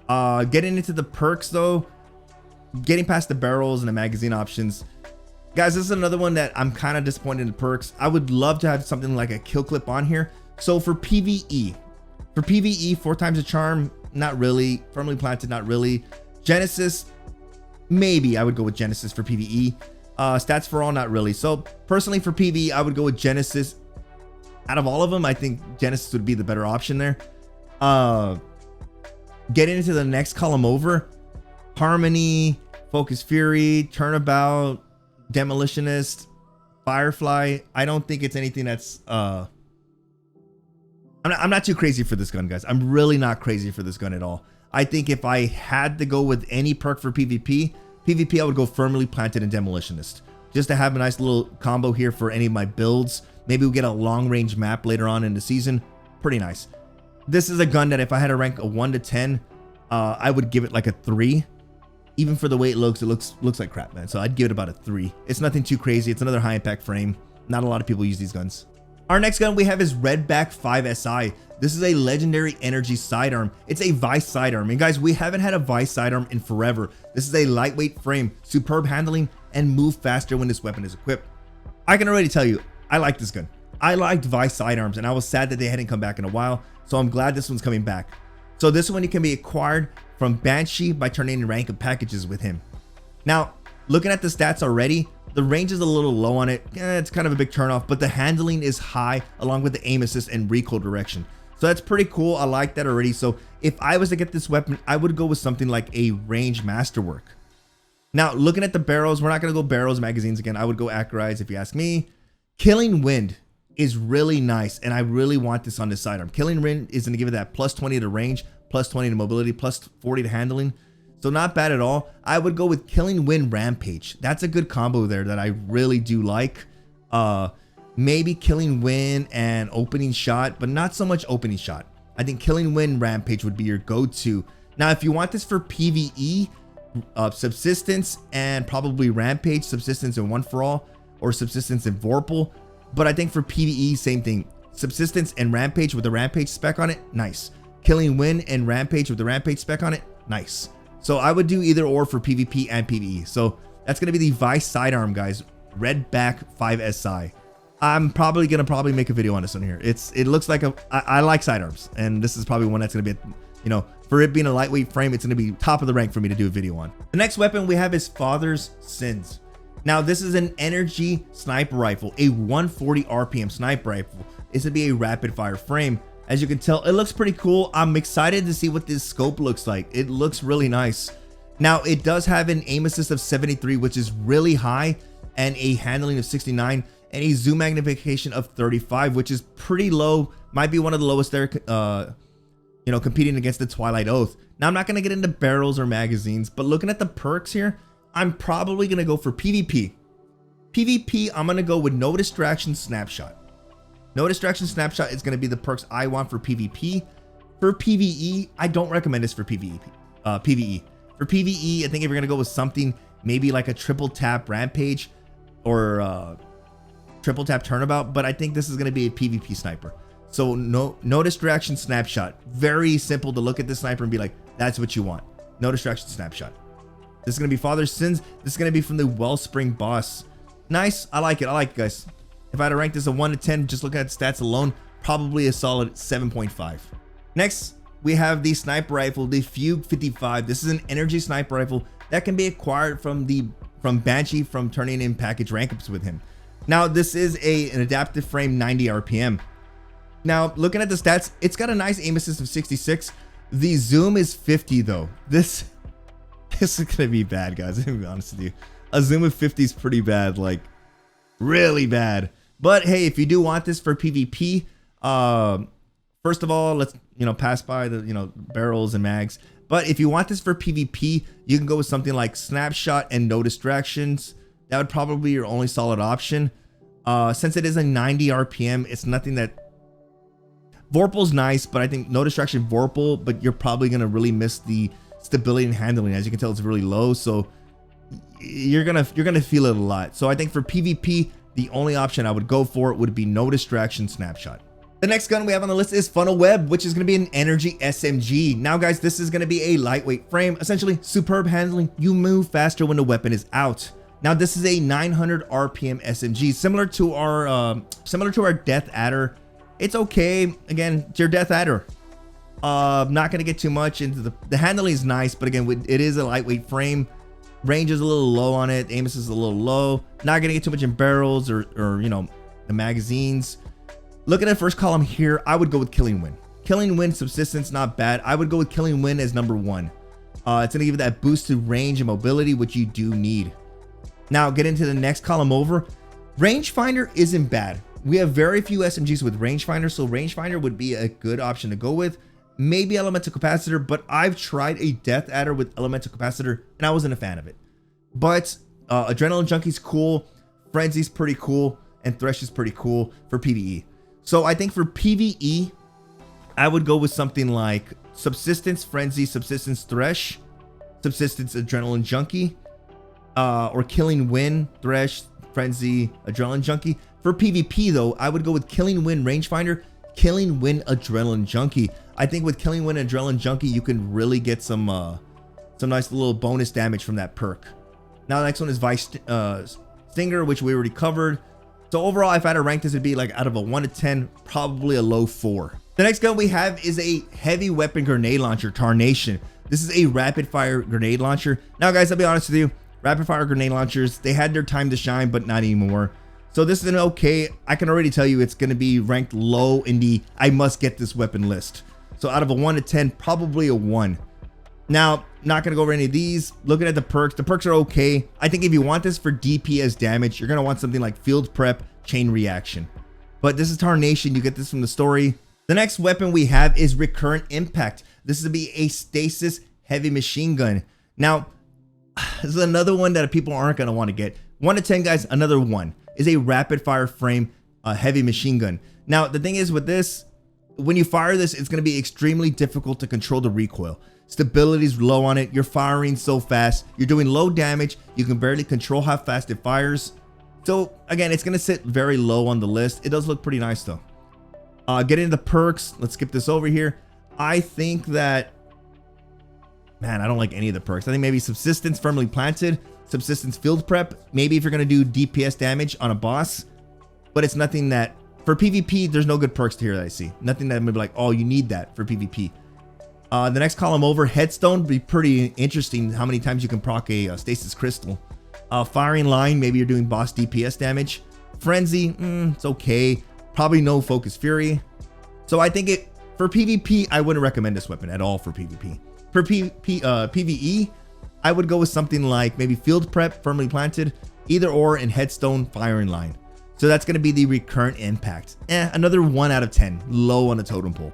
Getting into the perks though, getting past the barrels and the magazine options, guys, this is another one that I'm kind of disappointed in the perks. I would love to have something like a kill clip on here. So for PvE, 4 times a charm, not really. Firmly planted, not really. Genesis, maybe I would go with Genesis for PvE. Stats for all, not really. So personally for PvE, I would go with Genesis. Out of all of them, I think Genesis would be the better option there. Getting into the next column over, Harmony, Focus Fury, Turnabout, Demolitionist, Firefly. I don't think it's anything that's I'm not too crazy for this gun, guys. I'm really not crazy for this gun at all. I think if I had to go with any perk for PvP, I would go Firmly Planted and Demolitionist, just to have a nice little combo here for any of my builds. Maybe we'll get a long range map later on in the season. Pretty nice. This is a gun that if I had to rank a 1 to 10, I would give it like a 3. Even for the way it looks like crap, man. So I'd give it about a 3. It's nothing too crazy. It's another high impact frame. Not a lot of people use these guns. Our next gun we have is Redback 5SI. This is a legendary energy sidearm. It's a Vice sidearm. And guys, we haven't had a Vice sidearm in forever. This is a lightweight frame, superb handling, and move faster when this weapon is equipped. I can already tell you, I like this gun. I liked Vice sidearms, and I was sad that they hadn't come back in a while. So I'm glad this one's coming back. So this one can be acquired from Banshee by turning in rank of packages with him. Now, looking at the stats already, the range is a little low on it. It's kind of a big turnoff, but the handling is high along with the aim assist and recoil direction. So that's pretty cool. I like that already. So if I was to get this weapon, I would go with something like a range masterwork. Now, looking at the barrels, we're not going to go barrels, magazines again. I would go Acarides if you ask me. Killing Wind is really nice, and I really want this on this sidearm. Killing Wind is going to give it that plus 20 to range, plus 20 to mobility, plus 40 to handling. So not bad at all. I would go with Killing Wind Rampage. That's a good combo there that I really do like. Maybe Killing Wind and Opening Shot, but not so much Opening Shot. I think Killing Wind Rampage would be your go-to. Now, if you want this for PvE, Subsistence and probably Rampage, Subsistence and One for All, or Subsistence and Vorpal. But I think for PvE, same thing. Subsistence and Rampage with the Rampage spec on it, nice. Killing Wind and Rampage with the Rampage spec on it, nice. So I would do either or for PvP and PvE. So that's going to be the Vice sidearm, guys. Redback 5SI. I'm probably going to make a video on this one here. It looks like I like sidearms, and this is probably one that's going to be you know, for it being a lightweight frame, it's going to be top of the rank for me to do a video on. The next weapon we have is Father's Sins. Now, this is an energy sniper rifle, a 140 RPM sniper rifle. It's going to be a rapid fire frame. As you can tell, it looks pretty cool. I'm excited to see what this scope looks like. It looks really nice. Now, it does have an aim assist of 73, which is really high, and a handling of 69, and a zoom magnification of 35, which is pretty low. Might be one of the lowest there, you know, competing against the Twilight Oath. Now, I'm not going to get into barrels or magazines, but looking at the perks here, I'm probably going to go for PvP. PvP, I'm going to go with No Distraction Snapshot. No Distraction Snapshot is going to be the perks I want for PvP. For PvE, I don't recommend this for PvE. For PvE, I think if you're going to go with something, maybe like a triple tap Rampage or triple tap Turnabout, but I think this is going to be a PvP sniper. So no Distraction Snapshot. Very simple to look at this sniper and be like, that's what you want. No Distraction Snapshot. This is going to be Father's Sins. This is going to be from the Wellspring boss. Nice. I like it. I like it, guys. If I had to rank this a 1 to 10, just looking at stats alone, probably a solid 7.5. Next, we have the sniper rifle, the Fugue 55. This is an energy sniper rifle that can be acquired from Banshee from turning in package rank ups with him. Now, this is an adaptive frame 90 RPM. Now, looking at the stats, it's got a nice aim assist of 66. The zoom is 50 though. This is gonna be bad, guys. I'm gonna be honest with you. A zoom of 50 is pretty bad, like really bad. But hey, if you do want this for PvP, first of all, let's, you know, pass by the, you know, barrels and mags. But if you want this for PvP, you can go with something like Snapshot and No Distractions. That would probably be your only solid option. Since it is a 90 RPM, it's nothing that... Vorpal's nice, but I think No Distraction Vorpal, but you're probably going to really miss the stability and handling. As you can tell, it's really low, so you're gonna feel it a lot. So I think for PvP, the only option I would go for would be No Distraction Snapshot. The next gun we have on the list is Funnelweb, which is going to be an energy SMG. Now, guys, this is going to be a lightweight frame, essentially superb handling. You move faster when the weapon is out. Now, this is a 900 RPM SMG, similar to our Death Adder. It's okay. Again, it's your Death Adder. Not going to get too much into the handling is nice, but again, it is a lightweight frame. Range is a little low on it. Aim assist is a little low. Not gonna get too much in barrels or you know, the magazines. Looking at the first column here, I would go with Killing Wind. Killing Wind subsistence, not bad. I would go with Killing Wind as number 1. It's gonna give you that boosted range and mobility, which you do need. Now, get into the next column over. Rangefinder isn't bad. We have very few SMGs with rangefinder, so rangefinder would be a good option to go with. Maybe elemental capacitor, but I've tried a Death Adder with elemental capacitor and I wasn't a fan of it. But Adrenaline Junkie's cool, Frenzy's pretty cool, and Thresh is pretty cool for PvE. So I think for PvE, I would go with something like Subsistence Frenzy, Subsistence Thresh, Subsistence Adrenaline Junkie, or Killing Wind, Thresh, Frenzy, Adrenaline Junkie. For PvP though, I would go with Killing Wind Rangefinder, Killing Wind Adrenaline Junkie. I think with Killing Wind Adrenaline Junkie, you can really get some nice little bonus damage from that perk. Now the next one is Vice Stinger, which we already covered. So overall, if I had to rank this, it'd be like out of a 1 to 10, probably a low 4. The next gun we have is a heavy weapon grenade launcher, Tarnation. This is a rapid fire grenade launcher. Now guys, I'll be honest with you, rapid fire grenade launchers, they had their time to shine, but not anymore. So this is an okay, I can already tell you it's going to be ranked low in the I must get this weapon list. So out of a 1 to 10, probably a 1. Now, not going to go over any of these. Looking at the perks are okay. I think if you want this for DPS damage, you're going to want something like Field Prep, Chain Reaction. But this is Tarnation, you get this from the story. The next weapon we have is Recurrent Impact. This is to be a stasis heavy machine gun. Now, this is another one that people aren't going to want to get. 1 to 10, guys, another 1 is a rapid fire frame heavy machine gun. Now, the thing is with this, when you fire this, it's going to be extremely difficult to control the recoil. Stability is low on it. You're firing so fast. You're doing low damage. You can barely control how fast it fires. So again, it's going to sit very low on the list. It does look pretty nice though. Getting into the perks. Let's skip this over here. I think that, man, I don't like any of the perks. I think maybe Subsistence Firmly Planted, Subsistence Field Prep. Maybe if you're going to do DPS damage on a boss, but it's nothing that, for PvP, there's no good perks here that I see. Nothing that I'm gonna be like, oh, you need that for PvP. The next column over, Headstone, be pretty interesting how many times you can proc a Stasis Crystal. Firing Line, maybe you're doing boss DPS damage. Frenzy, it's okay. Probably no Focus Fury. So I think for PvP, I wouldn't recommend this weapon at all for PvP. For PvE, I would go with something like maybe Field Prep, Firmly Planted, either or, in Headstone, Firing Line. So that's going to be the Recurrent Impact. Another 1 out of 10, low on the totem pole.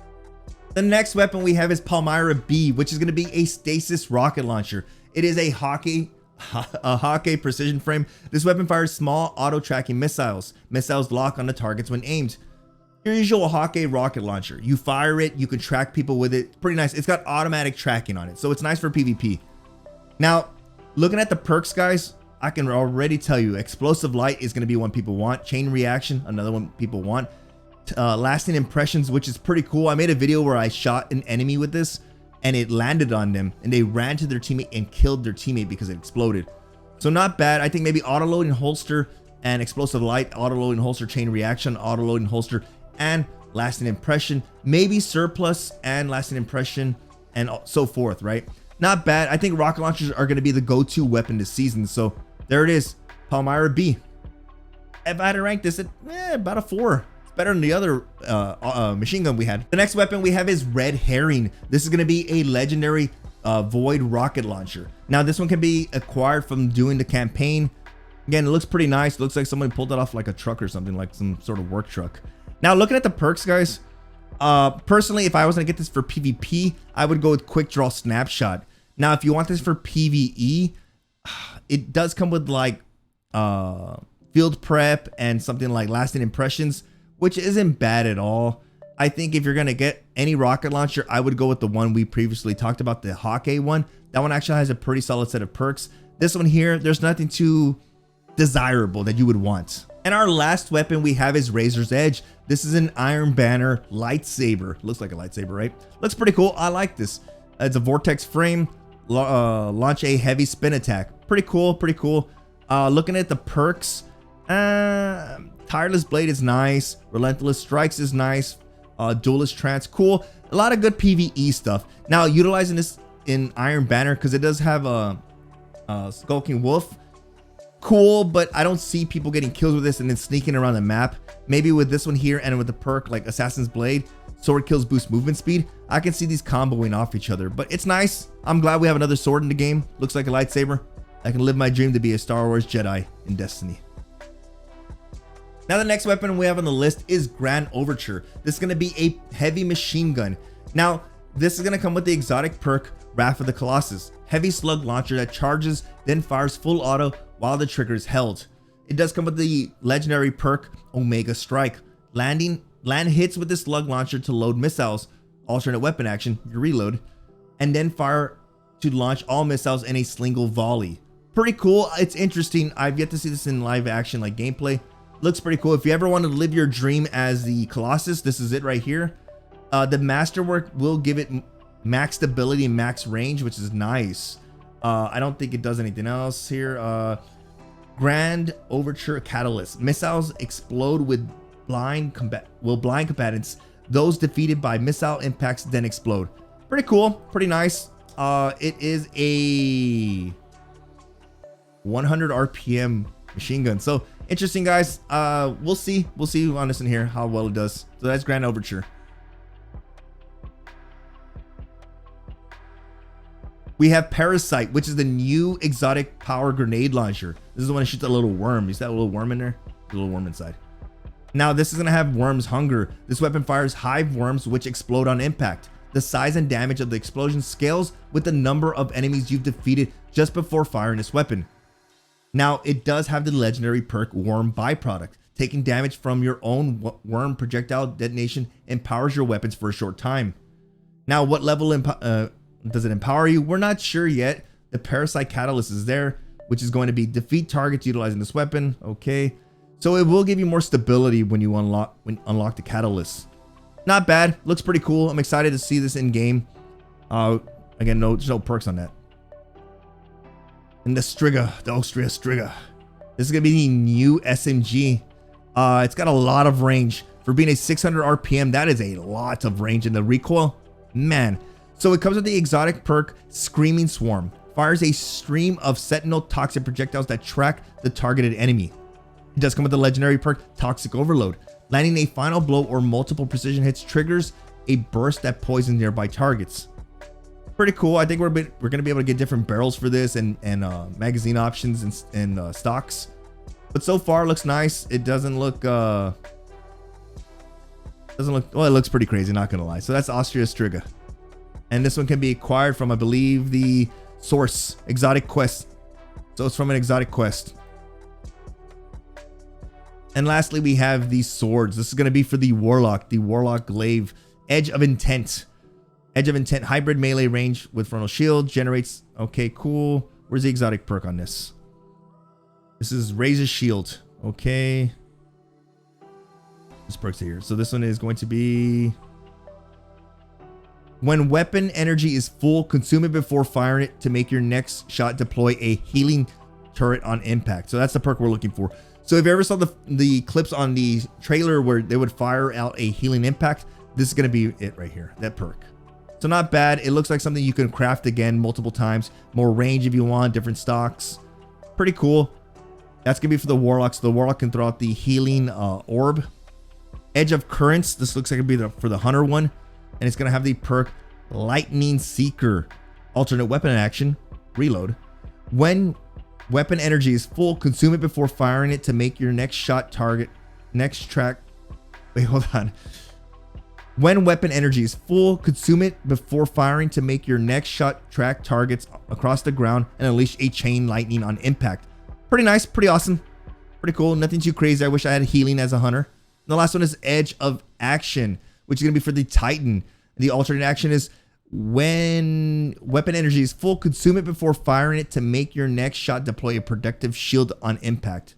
The next weapon we have is Palmyra-B, which is going to be a stasis rocket launcher. It is a Hawkeye precision frame. This weapon fires small auto-tracking missiles. Missiles lock on the targets when aimed. Your usual Hawkeye rocket launcher. You fire it, you can track people with it. Pretty nice. It's got automatic tracking on it, so it's nice for PvP. Now, looking at the perks, guys, I can already tell you Explosive Light is going to be one people want. Chain Reaction, another one people want. Lasting Impressions, which is pretty cool. I made a video where I shot an enemy with this and it landed on them and they ran to their teammate and killed their teammate because it exploded. So not bad. I think maybe auto-loading holster and Explosive Light, auto-loading holster, Chain Reaction, auto-loading holster, and Lasting Impression, maybe Surplus and Lasting Impression, and so forth, right? Not bad. I think rocket launchers are going to be the go-to weapon this season. So there it is, Palmyra-B. If I had to rank this at about a 4. It's better than the other machine gun we had. The next weapon we have is Red Herring. This is going to be a legendary Void rocket launcher. Now this one can be acquired from doing the campaign. Again, it looks pretty nice. It looks like someone pulled it off like a truck or something, like some sort of work truck. Now looking at the perks, guys, personally, if I was gonna get this for PvP, I would go with Quick Draw Snapshot. Now if you want this for PvE, it does come with like Field Prep and something like Lasting Impressions, which isn't bad at all. I think if you're gonna get any rocket launcher, I would go with the one we previously talked about, the Hawkeye one. That one actually has a pretty solid set of perks. This one here, there's nothing too desirable that you would want. And our last weapon we have is Razor's Edge. This is an Iron Banner lightsaber. Looks like a lightsaber, right? Looks pretty cool. I like this. It's a vortex frame. Launch a heavy spin attack. Pretty cool, pretty cool. Looking at the perks, Tireless Blade is nice. Relentless Strikes is nice. Duelist Trance, cool. A lot of good PvE stuff. Now utilizing this in Iron Banner, because it does have a Skulking Wolf, cool, but I don't see people getting kills with this and then sneaking around the map. Maybe with this one here and with the perk like Assassin's Blade, sword kills boost movement speed, I can see these comboing off each other, but it's nice. I'm glad we have another sword in the game. Looks like a lightsaber. I can live my dream to be a Star Wars Jedi in Destiny. Now the next weapon we have on the list is Grand Overture. This is going to be a heavy machine gun. Now this is going to come with the exotic perk Wrath of the Colossus, heavy slug launcher that charges then fires full auto while the trigger is held. It does come with the legendary perk Omega Strike. Land hits with the slug launcher to load missiles, alternate weapon action, you reload, and then fire to launch all missiles in a single volley. Pretty cool. It's interesting. I've yet to see this in live action like gameplay. Looks pretty cool. If you ever want to live your dream as the Colossus, this is it right here. The Masterwork will give it max stability and max range, which is nice. I don't think it does anything else here. Grand Overture Catalyst. Missiles explode with blind combatants. Those defeated by missile impacts then explode. Pretty cool. Pretty nice. It is a 100 RPM machine gun. So interesting, guys. We'll see on this in here how well it does. So that's Grand Overture. We have Parasite, which is the new exotic power grenade launcher. This is the one that shoots a little worm. You see that little worm in there? A little worm inside. Now this is gonna have Worm's Hunger. This weapon fires hive worms which explode on impact. The size and damage of the explosion scales with the number of enemies you've defeated just before firing this weapon. Now it does have the legendary perk Worm Byproduct. Taking damage from your own worm projectile detonation empowers your weapons for a short time. Now what level does it empower you? We're not sure yet. The Parasite Catalyst is there, which is going to be defeat targets utilizing this weapon. Okay, so it will give you more stability when you unlock the Catalyst. Not bad. Looks pretty cool. I'm excited to see this in game. Again, there's no perks on that. And the Striga, the Austria Striga. This is gonna be the new SMG. It's got a lot of range for being a 600 RPM. That is a lot of range in the recoil, man. So it comes with the exotic perk Screaming Swarm. Fires a stream of sentinel toxic projectiles that track the targeted enemy. It does come with the legendary perk Toxic Overload. Landing a final blow or multiple precision hits triggers a burst that poisons nearby targets. Pretty cool. I think we're going to be able to get different barrels for this and magazine options and stocks. But so far looks nice. It doesn't look well, it looks pretty crazy, not gonna lie. So that's Austria Striga. And this one can be acquired from, I believe, the source exotic quest. So it's from an exotic quest. And lastly, we have these swords. This is going to be for the Warlock Glaive. Edge of Intent. Edge of Intent, hybrid melee range with frontal shield. Generates, okay, cool. Where's the exotic perk on this? This is Razor Shield. Okay. This perk's here. So this one is going to be... When weapon energy is full, consume it before firing it to make your next shot deploy a healing turret on impact. So that's the perk we're looking for. So if you ever saw the clips on the trailer where they would fire out a healing impact, this is going to be it right here, that perk. So not bad. It looks like something you can craft again multiple times. More range if you want, different stocks. Pretty cool. That's going to be for the Warlock. So the Warlock can throw out the healing orb. Edge of Currents. This looks like it'll be for the Hunter one. And it's going to have the perk Lightning Seeker. Alternate weapon action. Reload. When weapon energy is full, consume it before firing it to make your next shot target. Next track. Wait, hold on. When weapon energy is full, consume it before firing to make your next shot track targets across the ground and unleash a chain lightning on impact. Pretty nice, pretty awesome, pretty cool. Nothing too crazy. I wish I had healing as a hunter. And the last one is Edge of Action, which is going to be for the Titan. The alternate action is when weapon energy is full, consume it before firing it to make your next shot deploy a protective shield on impact.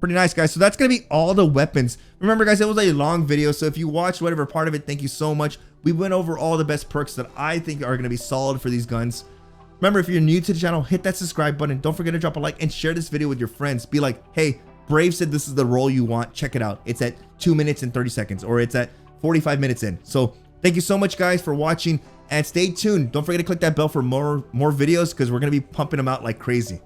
Pretty nice, guys. So that's going to be all the weapons. Remember, guys, it was a long video. So if you watched whatever part of it, thank you so much. We went over all the best perks that I think are going to be solid for these guns. Remember, if you're new to the channel, hit that subscribe button. Don't forget to drop a like and share this video with your friends. Be like, hey, Brave said this is the role you want. Check it out. It's at 2 minutes and 30 seconds, or it's at 45 minutes in. So thank you so much, guys, for watching, and stay tuned. Don't forget to click that bell for more videos because we're going to be pumping them out like crazy.